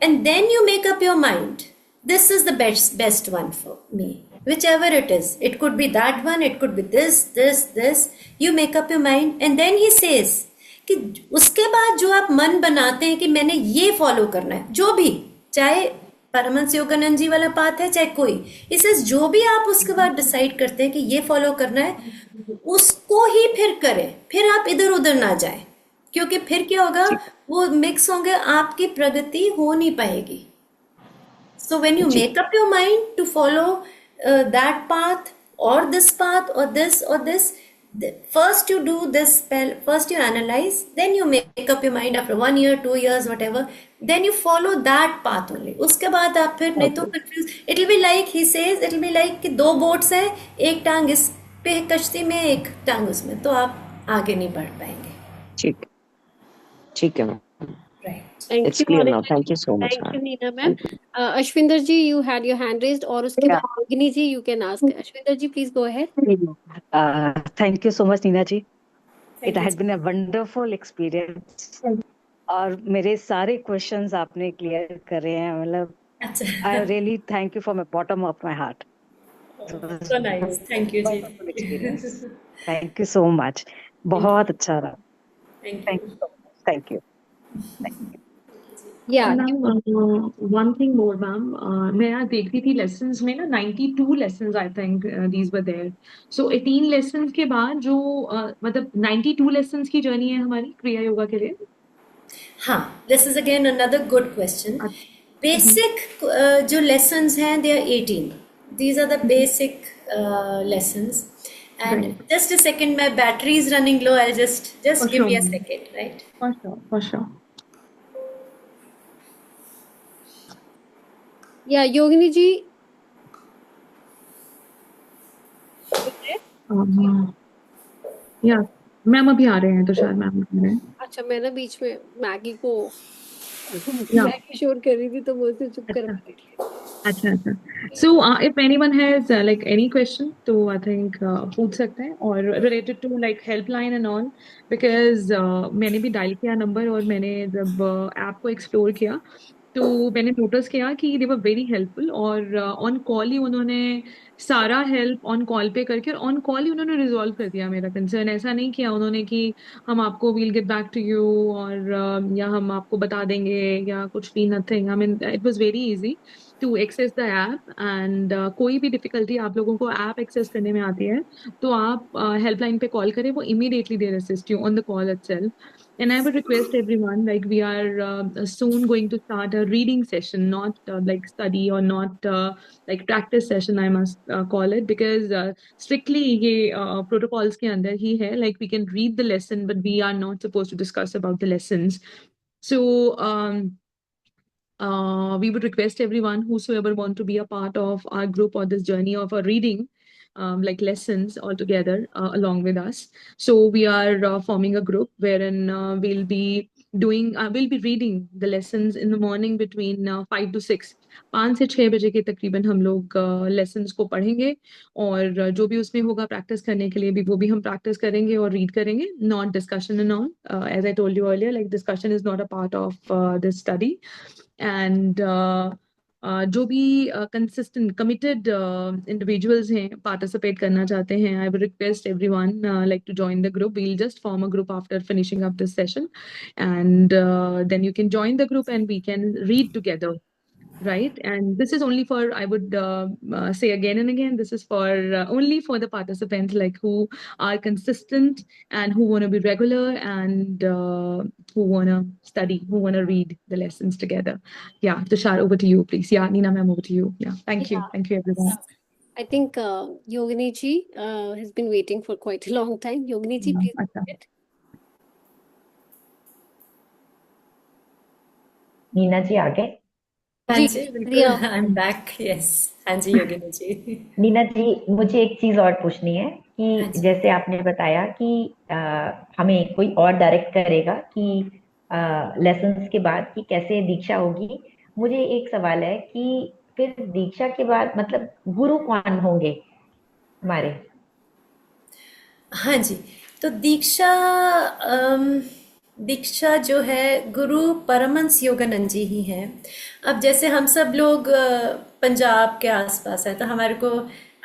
and then you make up your mind, this is the best one for me, whichever it is. It could be that one, it could be this. You make up your mind, and then he says कि उसके बाद जो आप मन बनाते हैं कि मैंने ये फॉलो करना है, जो भी, चाहे परमहंस योगानंद जी वाला पाथ है, चाहे कोई, इसे जो भी आप उसके बाद डिसाइड करते हैं कि ये फॉलो करना है, उसको ही फिर करें। फिर आप इधर उधर ना जाएं, क्योंकि फिर क्या होगा, वो मिक्स होंगे, आपकी प्रगति हो नहीं पाएगी। So when you make up your mind to follow that path और दिस पाथ और this, first you do this, first you analyze, then you make up your mind after 1 year, 2 years, whatever, then you follow that path only. उसके बाद आप फिर नहीं तो confused, it will be like he says, it will be like कि 2 boats हैं, एक टांग इस पे कश्ती में एक टांग उसमें, तो आप आगे नहीं बढ़ पाएंगे। ठीक ठीक है ma'am, right. Thank it's you clear now, Monika thank ji, you so much thank ma'am. You Neena ma'am. Thank you. Ashwinder ji, you had your hand raised, और उसके Yeah. बाद Yogini ji, you can ask. Ashwinder ji, please go ahead. Thank you so much, Neena ji. It thank you. had been a wonderful experience. और मेरे सारे questions आपने clear करे हैं, मतलब अच्छा, I really thank you from the bottom of my heart. It was so nice, thank you ji. wonderful experience. Thank you so much. बहुत अच्छा रहा. Thank Thank you. you so much. Thank you. Yeah ma'am one thing more ma'am, मैं यहाँ देख रही थी lessons में ना 92 lessons I think these were there. So 18 lessons के बाद जो मतलब 92 लेसन्स की जर्नी है हमारी क्रिया योगा के लिए। हाँ, this is again another good question. Basic जो लेसन्स हैं they are 18, these are the basic lessons. And just a second, my battery is running low, I just give me a second, right? For sure. या योगिनी जी, या ma'am अभी आ रहे हैं, तो शायद ma'am आ रहे हैं। अच्छा, मैं ना बीच में मैगी को या मैगी शोर कर रही थी, तो वो से चुप कर बैठी थी। अच्छा अच्छा। So if anyone has like any question तो आई थिंक पूछ सकते हैं, और related to like helpline and all, because मैंने भी डायल किया नंबर, और मैंने जब ऐप को एक्सप्लोर किया तो मैंने नोटिस किया कि दे वर वेरी हेल्पफुल, और ऑन कॉल ही उन्होंने सारा हेल्प ऑन कॉल पे करके, और ऑन कॉल ही उन्होंने रिजॉल्व कर दिया मेरा कंसर्न। ऐसा नहीं किया उन्होंने कि हम आपको we'll get back to you, और या हम आपको बता देंगे या कुछ भी, nothing. I mean it was very easy to access the app, एंड कोई भी डिफिकल्टी आप लोगों को ऐप एक्सेस करने में आती है तो आप हेल्पलाइन पे कॉल करें, वो immediately they assist you on the call itself. And I would request everyone, like we are soon going to start a reading session, not like study or not like practice session, I must call it, because strictly ये protocols के अंदर ही है, like we can read the lesson, but we are not supposed to discuss about the lessons. So we would request everyone whosoever want to be a part of our group or this journey of a reading like lessons all together along with us. So we are forming a group wherein we'll be reading the lessons in the morning between 5 to 6. 5 से 6 बजे के तकरीबन हम लोग lessons को पढ़ेंगे, और जो भी उसमें होगा प्रैक्टिस करने के लिए भी, वो भी हम प्रैक्टिस करेंगे और रीड करेंगे, not discussion and all. As I told you earlier, like discussion is not a part of this study. And जो भी कंसिस्टेंट कमिटेड इंडिविजुअल्स हैं, पार्टिसिपेट करना चाहते हैं, I would request everyone like to join the group. We'll just form a group after finishing up this session, and then you can join the group and we can read together. Right, and this is only for, I would say again and again, this is for only for the participants like who are consistent and who want to be regular, and who want to study, who want to read the lessons together. Yeah, Tushar, over to you, please. Yeah, Neena ma'am, over to you. Yeah, thank you everyone. I think Yogini ji has been waiting for quite a long time. Yogini ji, please go अच्छा. ahead. Neena ji आगे. हाँ जी, जी, बिल्कुल, Riya. I am back, yes. हाँ जी योगिनी जी। नीना जी, मुझे एक चीज और पूछनी है हाँ कि जी। जैसे आपने बताया कि हमें कोई और डायरेक्ट करेगा कि लेसन्स के बाद कि कैसे दीक्षा होगी. मुझे एक सवाल है कि फिर दीक्षा के बाद मतलब गुरु कौन होंगे हमारे? हाँ जी, तो दीक्षा जो है गुरु परमहंस योगानंद जी ही हैं। अब जैसे हम सब लोग पंजाब के आसपास है, तो हमारे को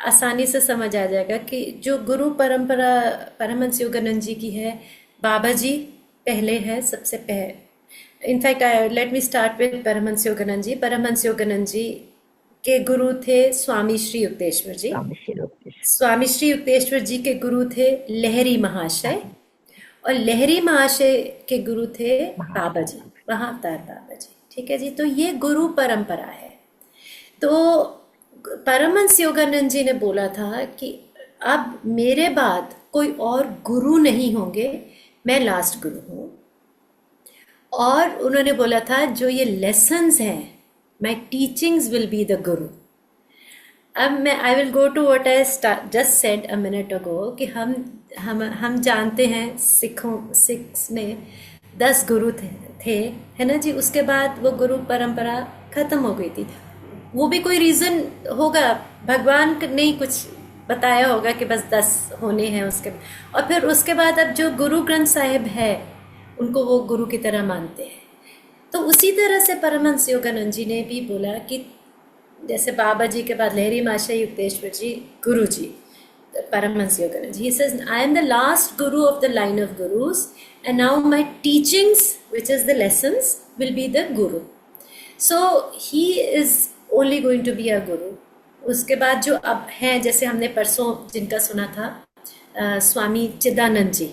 आसानी से समझ आ जाएगा कि जो गुरु परंपरा परमहंस योगानंद जी की है, बाबा जी पहले है, सबसे पहले। In fact let me start with Paramahansa Yogananda ji. Paramahansa Yogananda ji के गुरु थे स्वामी श्री युक्तेश्वर जी। स्वामी श्री युक्तेश्वर जी के गुरु थे लहरी महाशय, और लहरी महाशय के गुरु थे बाबा जी, महाअवतार बाबा जी। ठीक है जी, तो ये गुरु परंपरा है। तो परमहंस योगानंद जी ने बोला था कि अब मेरे बाद कोई और गुरु नहीं होंगे, मैं लास्ट गुरु हूँ। और उन्होंने बोला था जो ये लेसन्स हैं, my teachings will be the guru. अब मैं I will go to what I just said a minute ago कि हम जानते हैं सिक्स में 10 गुरु थे, है ना जी। उसके बाद वो गुरु परंपरा खत्म हो गई थी। वो भी कोई रीजन होगा, भगवान ने ही कुछ बताया होगा कि बस 10 होने हैं उसके। और फिर उसके बाद अब जो गुरु ग्रंथ साहिब है उनको वो गुरु की तरह मानते हैं। तो उसी तरह से परमहंस योगानंद जी ने भी बोला कि जैसे बाबा जी के बाद लहरी माशा युक्तेश्वर जी गुरु जी, परमहंस योगानंद जी, he says I am the last guru of the line of gurus and now my teachings which is the lessons will be the guru. So he is only going to be a guru. उसके बाद जो अब हैं, जैसे हमने परसों जिनका सुना था स्वामी चिदानंद जी,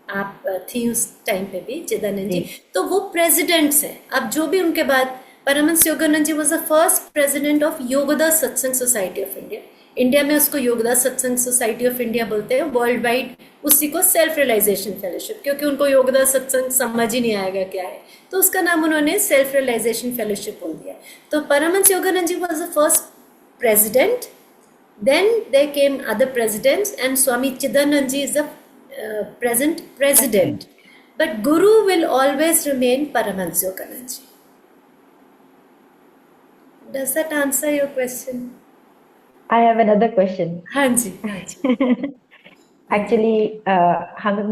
आप थी उस टाइम पे भी चिदानंद जी, तो वो प्रेसिडेंट्स हैं। अब जो भी उनके बाद Paramahansa Yogananda ji was the first president of Yogoda Satsanga society of India. India में उसको Yogoda Satsanga society of India बोलते हैं, वर्ल्ड वाइड उसी को सेल्फ रियलाइजेशन फेलोशिप, क्योंकि उनको योगदा सत्संग समझ ही नहीं आएगा क्या है, तो उसका नाम उन्होंने सेल्फ रियलाइजेशन फेलोशिप बोल दिया। तो Paramahansa Yogananda ji was the first president, then there came other presidents, and Swami Chidanand ji is the present president, but Guru will always remain Paramahansa Yoganand ji. Does that answer your question? I have another question. हाँ जी, हाँ जी। Actually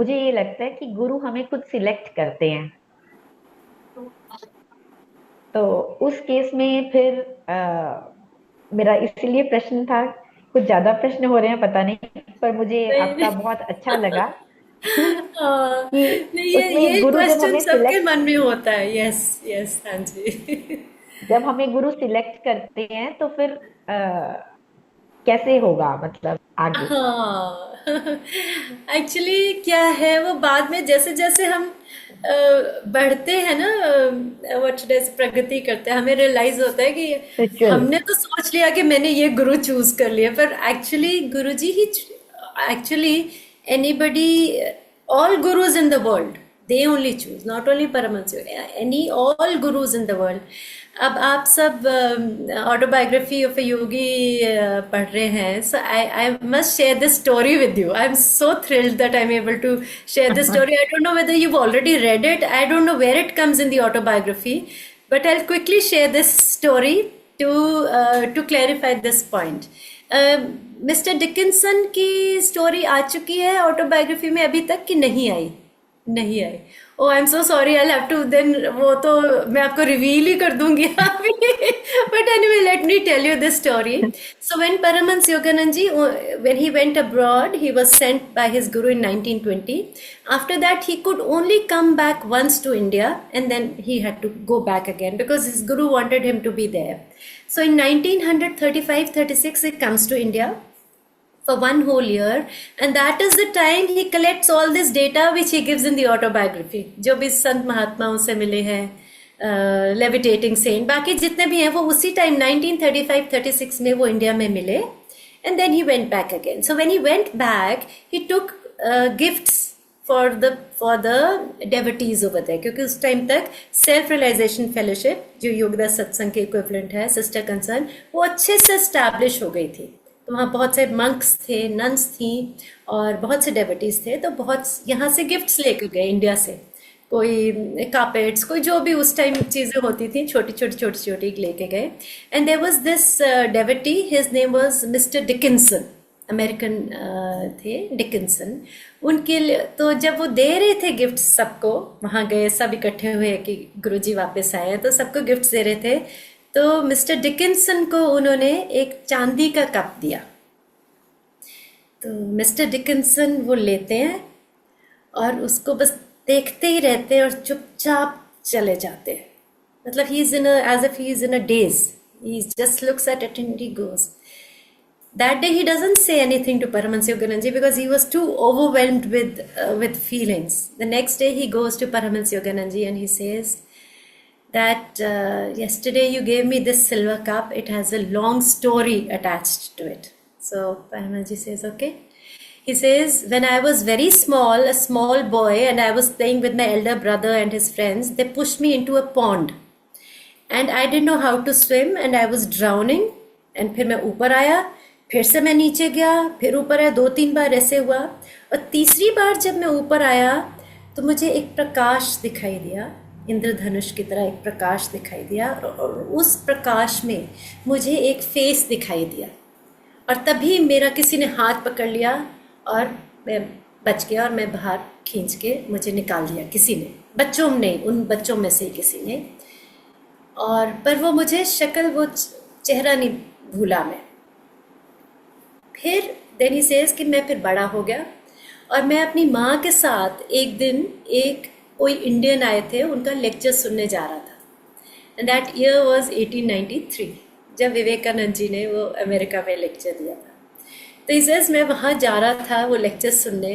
मुझे ये लगता है कि गुरु हमें खुद सिलेक्ट करते हैं, तो उस केस में फिर मेरा इसलिए प्रश्न था, कुछ ज्यादा प्रश्न हो रहे हैं पता नहीं, पर मुझे आपका बहुत अच्छा लगा कि ये क्वेश्चन सबके मन में होता है। यस यस, हाँ जी। जब हमें गुरु सिलेक्ट करते हैं तो फिर कैसे होगा, मतलब आगे? हाँ, एक्चुअली क्या है, वो बाद में जैसे जैसे हम बढ़ते हैं ना, प्रगति करते हैं, हमें रियलाइज होता है कि हमने तो सोच लिया कि मैंने ये गुरु चूज कर लिया, पर एक्चुअली गुरु जी ही, actually anybody, all gurus in the world they only choose, not only Paramahansa, all gurus in the world. अब आप सब ऑटोबायोग्राफी ऑफ ए योगी पढ़ रहे हैं, so I must share this story with you. I'm so thrilled that I'm able to share this story. I don't know whether you've already read it. I don't know where it comes in the autobiography, but I'll quickly share this story to clarify this point. Mister Dickinson की story आ चुकी है autobiography में अभी तक कि नहीं आई? नहीं आई। Oh I am so sorry, I have to then, वो तो मैं आपको रिवील ही कर दूंगी अभी, but anyway let me tell you this story. So when Paramahansa Yogananda ji, when he went abroad, he was sent by his guru in 1920. After that he could only come back once to India and then he had to go back again because his guru wanted him to be there. So in 1935-36 he comes to India for 1 whole year, and that is the time he collects all this data which he gives in the autobiography. जो भी संत महात्माओं से मिले हैं, levitating Saint, बाकी जितने भी हैं, वो उसी टाइम 1935-36 में वो इंडिया में मिले, and then he went back again. So when he went back, he took gifts for the devotees over there, क्योंकि उस टाइम तक सेल्फ रियलाइजेशन फेलोशिप जो योगदा सत्संग के इक्विवेलेंट है, सिस्टर कंसर्न, वो अच्छे से एस्टैब्लिश हो गई थी। तो वहाँ बहुत से मंक्स थे, नन्स थी और बहुत से डेवोटीज थे, तो बहुत यहाँ से गिफ्ट्स लेकर गए इंडिया से, कोई कार्पेट्स, कोई जो भी उस टाइम चीज़ें होती थी, छोटी छोटी लेके गए। And there was this devotee, his name was mister Dickinson, American थे डिकिंसन। उनके लिए तो जब वो दे रहे थे गिफ्ट सबको, वहाँ गए सब इकट्ठे हुए कि गुरुजी वापस आए हैं, तो सबको गिफ्ट्स दे रहे थे। तो मिस्टर डिकिंसन को उन्होंने एक चांदी का कप दिया। तो मिस्टर डिकिंसन वो लेते हैं और उसको बस देखते ही रहते हैं और चुपचाप चले जाते हैं। मतलब he is in as if he is in a daze, he just looks at it and he goes. That day he doesn't say anything to Paramahansa Yoganand ji because he was too overwhelmed with feelings. The next day he goes to Paramahansa Yoganand ji and he says that yesterday you gave me this silver cup. It has a long story attached to it. So Paramahansa ji says, okay. He says, when I was very small, a small boy, and I was playing with my elder brother and his friends, they pushed me into a pond. And I didn't know how to swim and I was drowning. And फिर मैं ऊपर आया, फिर से मैं नीचे गया, फिर ऊपर आया, 2-3 बार ऐसे हुआ। और तीसरी बार जब मैं ऊपर आया तो मुझे एक प्रकाश दिखाई दिया, इंद्रधनुष की तरह एक प्रकाश दिखाई दिया, और उस प्रकाश में मुझे एक फेस दिखाई दिया। और तभी मेरा किसी ने हाथ पकड़ लिया और मैं बच गया, और मैं बाहर खींच के मुझे निकाल दिया किसी ने, बच्चों ने, उन बच्चों में से किसी ने। और पर वो मुझे शक्ल, वो चेहरा नहीं भूला मैं। फिर देन ही सेज कि मैं फिर बड़ा हो गया, और मैं अपनी माँ के साथ एक दिन कोई इंडियन आए थे, उनका लेक्चर सुनने जा रहा था। एंड दैट ईयर वाज 1893, जब विवेकानंद जी ने वो अमेरिका में लेक्चर दिया था। तो ही सेज मैं वहाँ जा रहा था वो लेक्चर सुनने,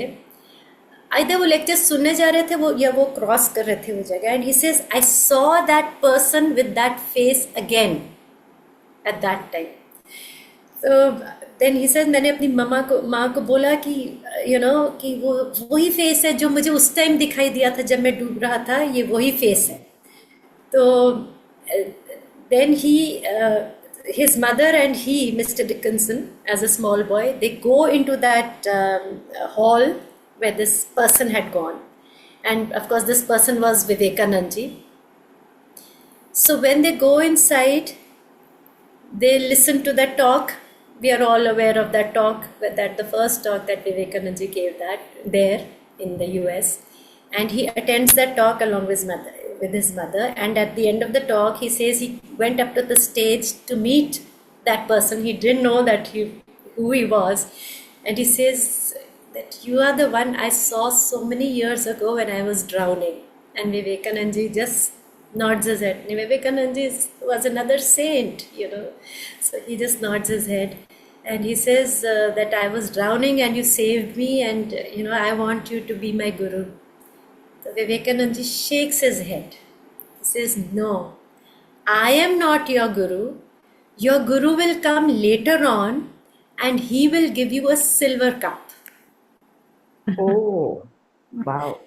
आइदर वो लेक्चर सुनने जा रहे थे वो, या वो क्रॉस कर रहे थे वो जगह। And he says I saw that person with that face again at that time. तो देन ही सेज मैंने अपनी माँ को बोला कि कि वो वही फेस है जो मुझे उस टाइम दिखाई दिया था जब मैं डूब रहा था, ये वही फेस है। तो then his mother and he, Mr. Dickinson, as a small boy, they go into that hall where this person had gone. And of course, this person was Vivekanand ji. So when they go inside, they listen to that talk. We are all aware of that talk, that the first talk that Vivekanand ji gave there in the US. And he attends that talk along with his mother. And at the end of the talk, he says he went up to the stage to meet that person. He didn't know who he was. And he says that you are the one I saw so many years ago when I was drowning. And Vivekanand ji just nods his head. Vivekanand ji was another saint, So he just nods his head. And he says that I was drowning and you saved me, and I want you to be my guru. So Vivekanand ji shakes his head. He says, no, I am not your guru. Your guru will come later on and he will give you a silver cup. Oh, wow.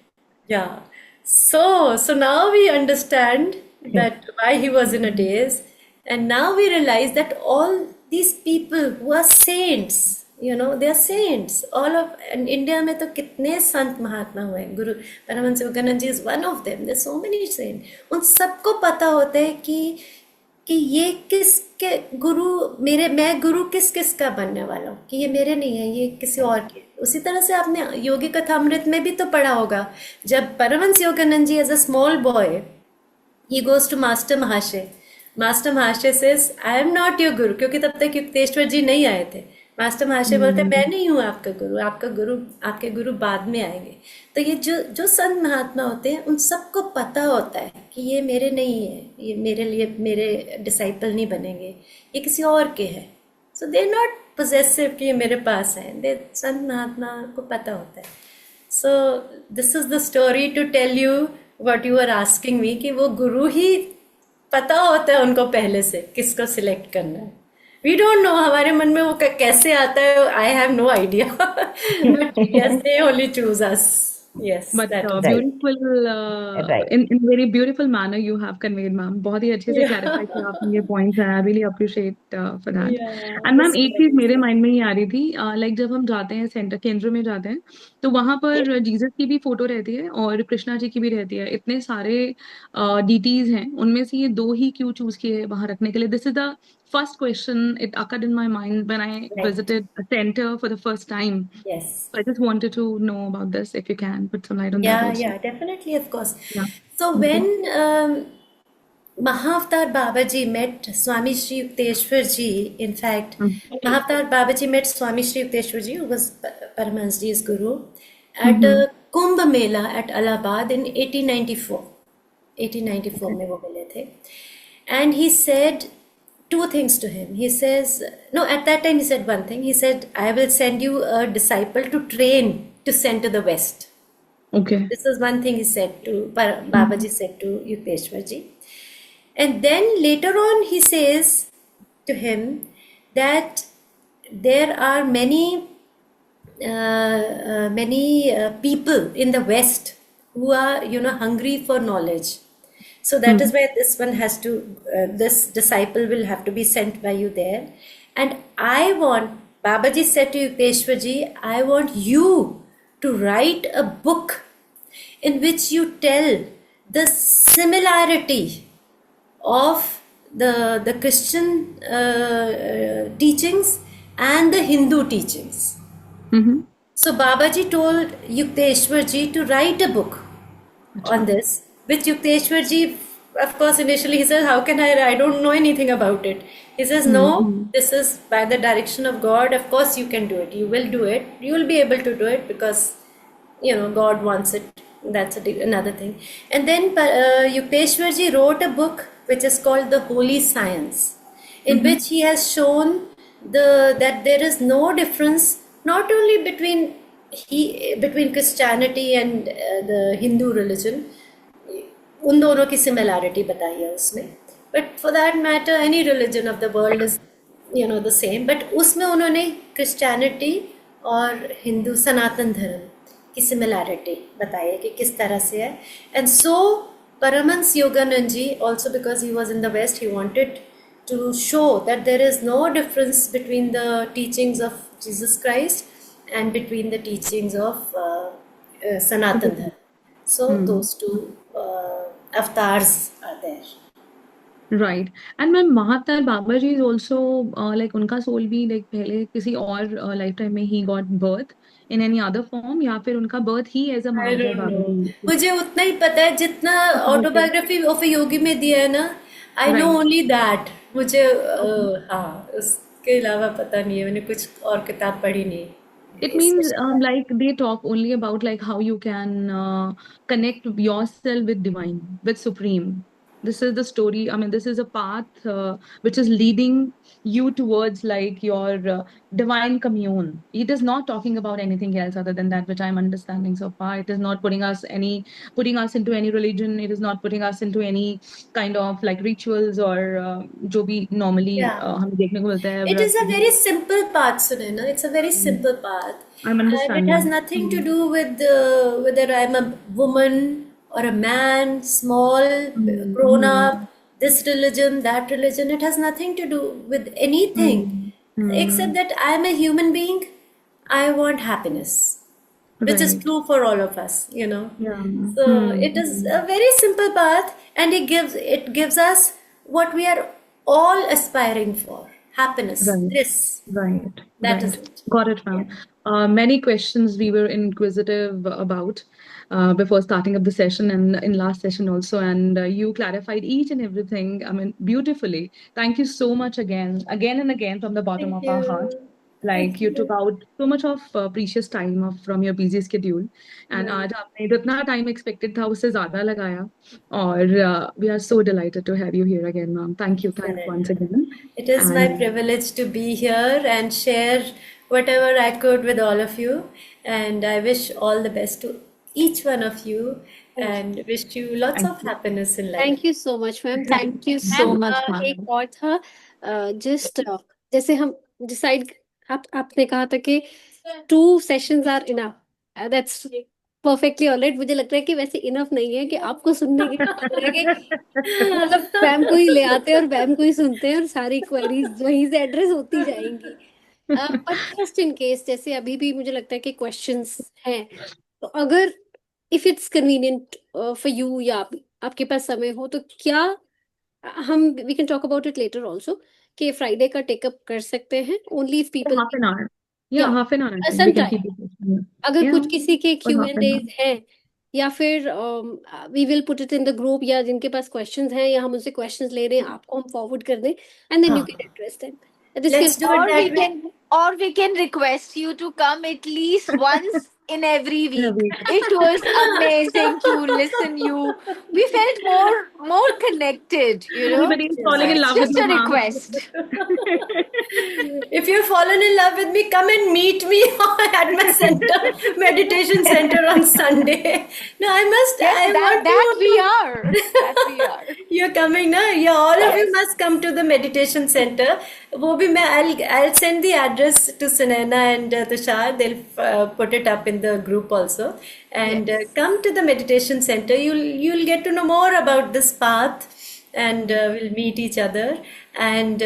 Yeah. So now we understand that why he was in a daze. And now we realize that all these people who are saints, they are saints. All of in India में तो कितने संत महात्मा हुए, गुरु परमहंस योगानंद जी is one of them. There's so many saints. उन सबको पता होता है कि ये किसके गुरु, मैं गुरु किस का बनने वाला हूँ, कि ये मेरे नहीं है, ये किसी और के। उसी तरह से आपने योगी कथामृत में भी तो पढ़ा होगा, जब Paramahansa Yogananda ji as a small boy he goes to master Mahasaya says I am not your guru, क्योंकि तब तक युक्तेश्वर जी नहीं आए थे। मास्टर महाशय बोलते मैं नहीं हूँ आपका गुरु, आपके गुरु बाद में आएंगे। तो ये जो संत महात्मा होते हैं उन सबको पता होता है कि ये मेरे नहीं है, ये मेरे लिए मेरे डिसाइपल नहीं बनेंगे, ये किसी और के हैं। सो दे नॉट पोजेसिव कि ये मेरे पास है, दे संत महात्मा को पता होता है। So this is the story to tell you what you are asking me, कि वो गुरु ही पता होता है उनको पहले से किसको सिलेक्ट करना है। वी डोंट नो, हमारे मन में वो कैसे आता है, I have no idea, but yes they only choose us. Yes, but that is right. beautiful Right. in very beautiful manner you have conveyed, ma'am. बहुत ही अच्छे से Yeah. clarify किया आपने ये points हैं. I really appreciate for that. Yeah, And ma'am this एक चीज मेरे mind में ही आ रही थी, like जब हम जाते हैं सेंटर केंद्र में जाते हैं तो वहां पर जीसस की भी फोटो रहती है और कृष्णा जी की भी रहती है। इतने सारे DTs हैं, उनमें से ये दो ही क्यों चूज किए वहां रखने के लिए? This is the first question it occurred in my mind when I Right. visited a center for the first time. Yes. I just wanted to know about this, if you can put some light on that Yeah, also. yeah, definitely, of course. Yeah. So Okay. when Mahavatar Babaji met Swami Shri Yukteswar ji, in fact, Mahavatar Babaji met Swami Shri Yukteswar ji, who was Paramahansa ji's guru, at Kumbh Mela at Allahabad in 1894. 1894 में वो मिले थे. And he said two things to him. He says, no, at that time he said one thing. He said, I will send you a disciple to train to send to the West. Okay. This is one thing he said to, Babaji said to Yukteswar ji. And then later on he says to him that there are many people in the West who are, hungry for knowledge. So that is where this one has to, this disciple will have to be sent by you there. And I want, Babaji said to Yukteswarji, I want you to write a book in which you tell the similarity of the Christian teachings and the Hindu teachings. So Babaji told Yukteswarji to write a book on this, which Yukteswarji, of course, initially he says, how can I don't know anything about it. He says, no, this is by the direction of God. Of course you can do it. You will do it. You will be able to do it because, God wants it. That's another thing. And then Yukteswarji wrote a book which is called The Holy Science, in which he has shown that there is no difference not only between Christianity and the Hindu religion, उन दोनों की similarity बताई है उसमें, but for that matter any religion of the world is the same, but उसमें उन्होंने Christianity और हिंदू सनातन धर्म की similarity बताई है कि किस तरह से है. And so Paramahansa Yoganand ji, also because he was in the West, he wanted to show that there is no difference between the teachings of Jesus Christ and between the teachings of Sanatan Dharma. So those two avatars are there. Right. And when Mahatma Babaji is also like उनका soul भी like पहले किसी और lifetime में he got birth in any other form या फिर उनका birth he as a I Mahatma don't know. Babaji. मुझे उतना ही पता है जितना autobiography of a yogi में दिया है ना. I know Right. only that. मुझे हाँ उसके अलावा पता नहीं है. मैंने कुछ और किताब पढ़ी नहीं. It means like they talk only about like how you can connect yourself with divine, with supreme. This is the story. I mean, this is a path which is leading you towards like your divine commune. It is not talking about anything else other than that which I'm understanding so far. It is not putting us into any religion. It is not putting us into any kind of like rituals or जो भी normally Yeah. हमें देखने को मिलता है It is a व्रत very simple path, Sunena. It's a very simple path. I'm And it has understanding. nothing to do with whether I'm a woman or a man, small, grown up, this religion, that religion. It has nothing to do with anything except that I'm a human being. I want happiness, which is Right. true for all of us, Yeah. So it is a very simple path, and it gives us what we are all aspiring for: happiness, Right. bliss. Right. That is Right. it. Got it, ma'am. Many questions we were inquisitive about before starting up the session and in last session also, and you clarified each and everything. I mean, beautifully. Thank you so much again and again from the bottom Thank of our heart. you. Like Thank you you. took out so much of precious time from your busy schedule, and Right. आज आपने जितना time expected था उससे ज़्यादा लगाया, और we are so delighted to have you here again, ma'am. Thank you once Sunena. again. It is my And privilege to be here and share whatever I could with all of you. And I wish all the best to each one of you and wish you lots thank of you. happiness in life. Thank you so much ma'am. Thank you so so much, एक ma'am. और था just जैसे हम decide आपने कहा था कि 2 sessions are enough. That's perfectly alright. मुझे लगता है कि वैसे इनफ नहीं है कि आपको सुनने के लिए मतलब मैम को ही ले आते हैं और मैम को ही सुनते हैं और सारी क्वेरीज वहीं से एड्रेस होती जाएंगी. बट जस्ट इन केस जैसे अभी भी मुझे लगता है कि क्वेश्चंस हैं, तो अगर if it's convenient for you या आपके पास समय हो तो क्या हम we can talk about it later also कि फ्राइडे का टेकअप कर सकते हैं only if people Half an hour. Yeah, half an hour. I think we some can time. keep it. Yeah. अगर Yeah, कुछ किसी के for half an hour. Q&As हैं या फिर we will put it in the group, या जिनके पास questions हैं या हम उनसे क्वेश्चंस ले रहे हैं आपको हम फॉरवर्ड कर दें एंड देन यू हाँ. Can address them. This Let's do it Or that way. we can request you to come at least once in every In a week. week. It was amazing to listen you. We felt more connected, you know. Everybody is falling in It's love with just you, a ma'am. request. If you've fallen in love with me, come and meet me at my center, meditation center on Sunday. No, I must. Yes, I want that to. we are. That we are. You're coming, na? Yeah, all of you must come to the meditation center. वो भी मैं I'll send the address to Sunena and Tushar. They'll put it up in the group also. And come to the meditation center. You'll get to know more about this path and we'll meet each other. And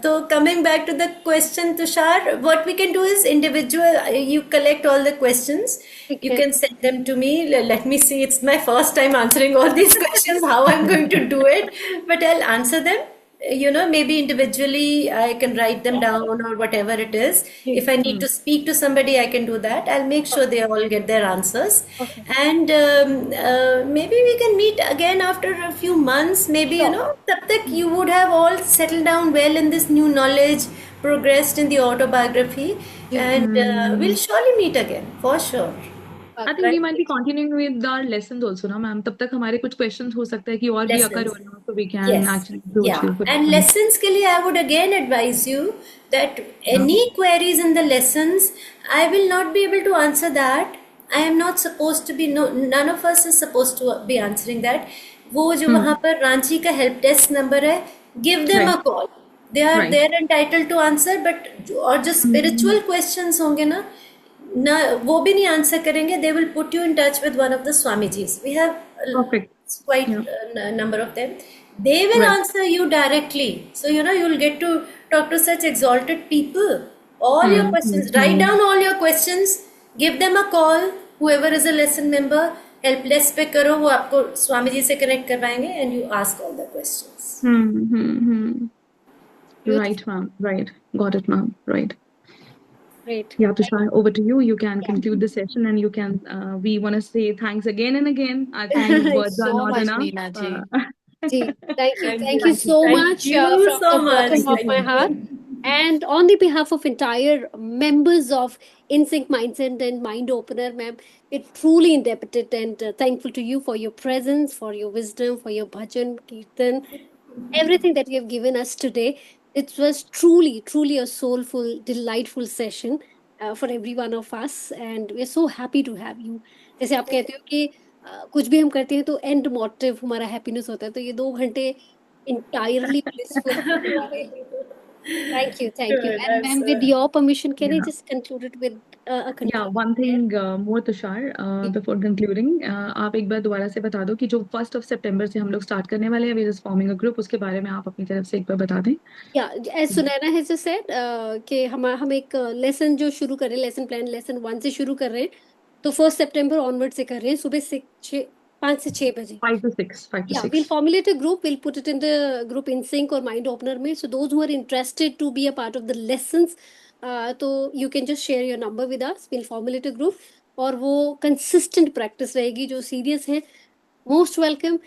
so coming back to the question, Tushar, what we can do is individual, you collect all the questions, you ठीक है can send them to me. Let me see, it's my first time answering all these questions, how I'm going to do it, but I'll answer them. Maybe individually I can write them down or whatever it is. If I need to speak to somebody, I can do that. I'll make sure they all get their answers. Okay. And maybe we can meet again after a few months. Maybe, tab tak you would have all settled down well in this new knowledge, progressed in the autobiography, and we'll surely meet again, for sure. I think we might be continuing with our lessons also, ना ma'am? तब तक हमारे कुछ questions हो सकता है कि और भी अगर हो Lessons. ना, so we can Yes. actually approach Yeah. you for And that. lessons के लिए I would again advise you that any queries in the lessons, I will not be able to answer that. I am not supposed to be, none of us is supposed to be answering that. वो जो वहाँ पर रांची का help desk number है, give them a Right. call. They're entitled to answer, but और जो spiritual questions होंगे ना वो भी नहीं आंसर करेंगे. They will put you in touch with one of the Swamijis. We have Perfect. quite a number of them. They will Right. answer you directly. So, you'll get to talk to such exalted people. All your questions, write down all your questions, give them a call, whoever is a lesson member, help desk पे करो, वो आपको स्वामी जी से connect करवाएंगे, and you ask all the questions. Right, ma'am. Right. Got it, ma'am. Right. Great. Yeah, Tushar, over to you. You can conclude the session, and you can. We want to say thanks again and again. I think words are So not much, enough. Neena ji. Ji, thank you so Thank much you from so the much. bottom of my heart. And on the behalf of entire members of InSync Mindset and Mind Opener, ma'am, we're truly indebted and thankful to you for your presence, for your wisdom, for your bhajan, kirtan, everything that you have given us today. It was truly, truly a soulful, delightful session for every one of us, and we're so happy to have you. जैसे आप कहते हो कि कुछ भी हम करते हैं तो एंड मोटिव हमारा हैप्पीनेस होता है, तो ये 2 घंटे entirely blissful होने वाले हैं. Thank you. Good. And ma'am, with your permission, can I just conclude it with a Yeah, concluding one prayer? thing more, Tushar, before concluding, आप एक बार दोबारा से बता दो कि जो 1st of September से हम लोग स्टार्ट करने वाले हैं, we're just forming a group, उसके बारे में आप अपनी तरफ से एक बार बता दें. Yeah, as Sunaina has just said, कि हम एक लेसन जो शुरू कर रहे हैं, लेसन प्लान लेसन 1 से शुरू कर रहे हैं, तो 1 सितंबर ऑनवर्ड से कर रहे हैं, सुबह 5 से 6 बजे. 5 to 6. 5 to Yeah, 6. we'll formulate a group. We'll put it in the group InSync or Mind Opener में. So those who are interested to be a part of the lessons, तो you can just share your number with us. We'll formulate a group. और वो consistent practice रहेगी. जो serious है, most welcome.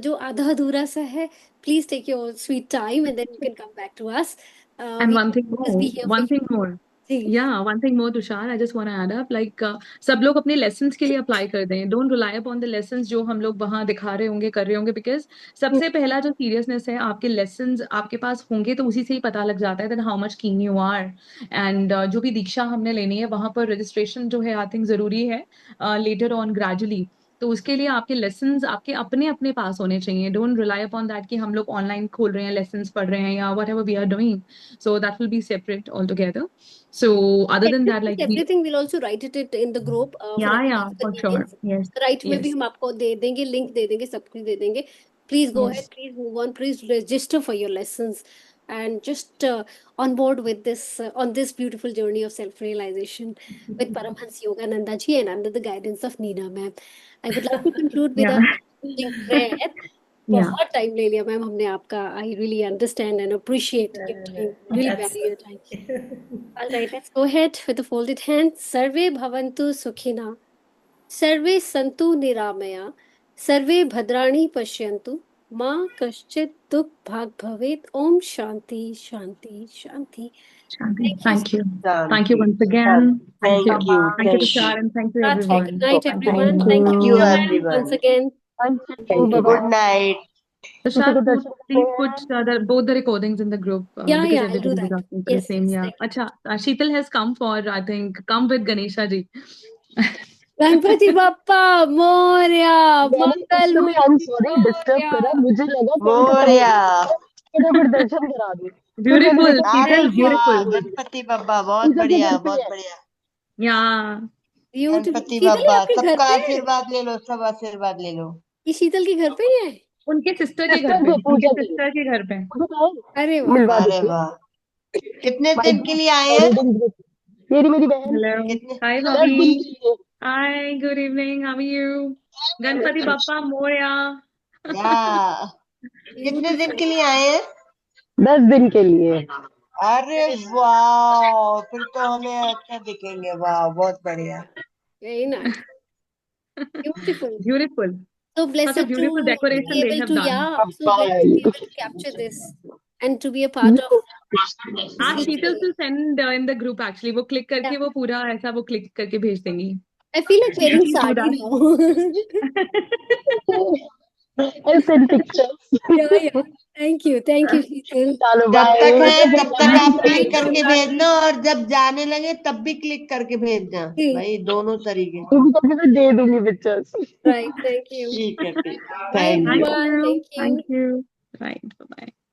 जो आधा अधूरा सा है, please take your sweet time and then you can come back to us. And We one thing will always more, be here for one you. thing more. Ji. Yeah, one thing more, Tushar. I just want to add up, like सब लोग अपने lessons के लिए apply कर दें. Don't rely upon the lessons जो हम लोग वहाँ दिखा रहे होंगे, कर रहे होंगे, because सबसे पहला जो seriousness है, आपके lessons आपके पास होंगे तो उसी से ही पता लग जाता है that how much keen you are. And जो भी दीक्षा हमने लेनी है, वहाँ पर registration जो है, I think जरूरी है. Later on, gradually. तो उसके लिए आपके लेसन्स आपके अपने अपने पास होने चाहिए. डोंट रिलाई अपॉन दैट कि हम लोग ऑनलाइन खोल रहे हैं, लेसन्स पढ़ रहे हैं या whatever we are doing. So that will be separate all together. So other than that, like everything we'll also write it in the group for yeah, for sure. Yes. Right में Yes. भी हम आपको दे देंगे, link दे देंगे, सब कुछ दे देंगे. Please go ahead, please move on, please register for your lessons and just on board with this on this beautiful journey of self-realization with Paramhans Yogananda ji and under the guidance of Neena ma'am. I would like to conclude with a concluding prayer. बहुत time ले लिया ma'am हमने आपका. I really understand and appreciate your time. Really value your time. All right, let's go ahead with the folded hands. Sarve bhavantu sukhina. Sarve santu niramaya. Sarve bhadrani pashyantu. Ma kaschit dukh bhag bhavet. Om shanti shanti shanti. Shanti. Thank you. Thank you once again. Thank you. Thank you, Tushar, and thank you everyone. Good night, everyone. Thank you, Neena ma'am, everyone. once again. Good night. Tushar, please put both the recordings in the group Yeah, because I'll do everybody is that. asking for the Yes, same. Yeah. thank you. Acha, Sheetal has come for, I think, come with Ganesha ji. Ganpati Bappa Morya, Mangal I'm Murthy sorry, disturb Morya. करा. मुझे लगा मोरया. फटाफट दर्शन करा दो. Beautiful, अरे Sheetal, beautiful. वाह, गणपति बाबा बहुत बढ़िया, बहुत बढ़िया. Yeah. Beautiful. गणपति शीतल ये बाबा आपके घर सबका पे है? आशीर्वाद ले लो, सब आशीर्वाद ले लो. ये शीतल के घर पे ही है? उनके सिस्टर के घर सिस्टर पे, थे, पूजा उनके दी सिस्टर के घर पे। अरे वाह मिलवा अरे दीजिए। वाह, कितने माय दिन के लिए आए हैं? रीडिंग ग्रुप, मेरी बहन हेलो, कितने? हाय 10 भाभी, दिन के लिए। Hi, good evening, how are you? Ganpati Bappa Morya. या कितने दिन के लिए आए हैं? 10 दिन के लिए। अरे वाह, फिर तो हमें अच्छा दिखेंगे। वाह, बहुत बढ़िया। Very nice, beautiful. Beautiful, So such a blessed to beautiful be decoration they able have to, done. yeah, so blessed to be able to capture this and to be a part of Ask this Sheetal ritual. to send in the group actually, वो click करके Yeah, वो पूरा ऐसा वो click करके भेज देंगी। I feel like wearing Please do sari that. now. I'll send pictures. Yeah. Thank you, Sheetal. चलो जब बाय। तक है तब तक Bye, आप bye, क्लिक करके Ganga. भेजना, और जब जाने लगे तब भी क्लिक करके भेजना, Okay. भाई दोनों तरीके। मैं दे दूंगी पिक्चर्स। Right, thank you. ठीक है, ठीक। Bye thank you. everyone, thank you. Thank you. Right, bye bye.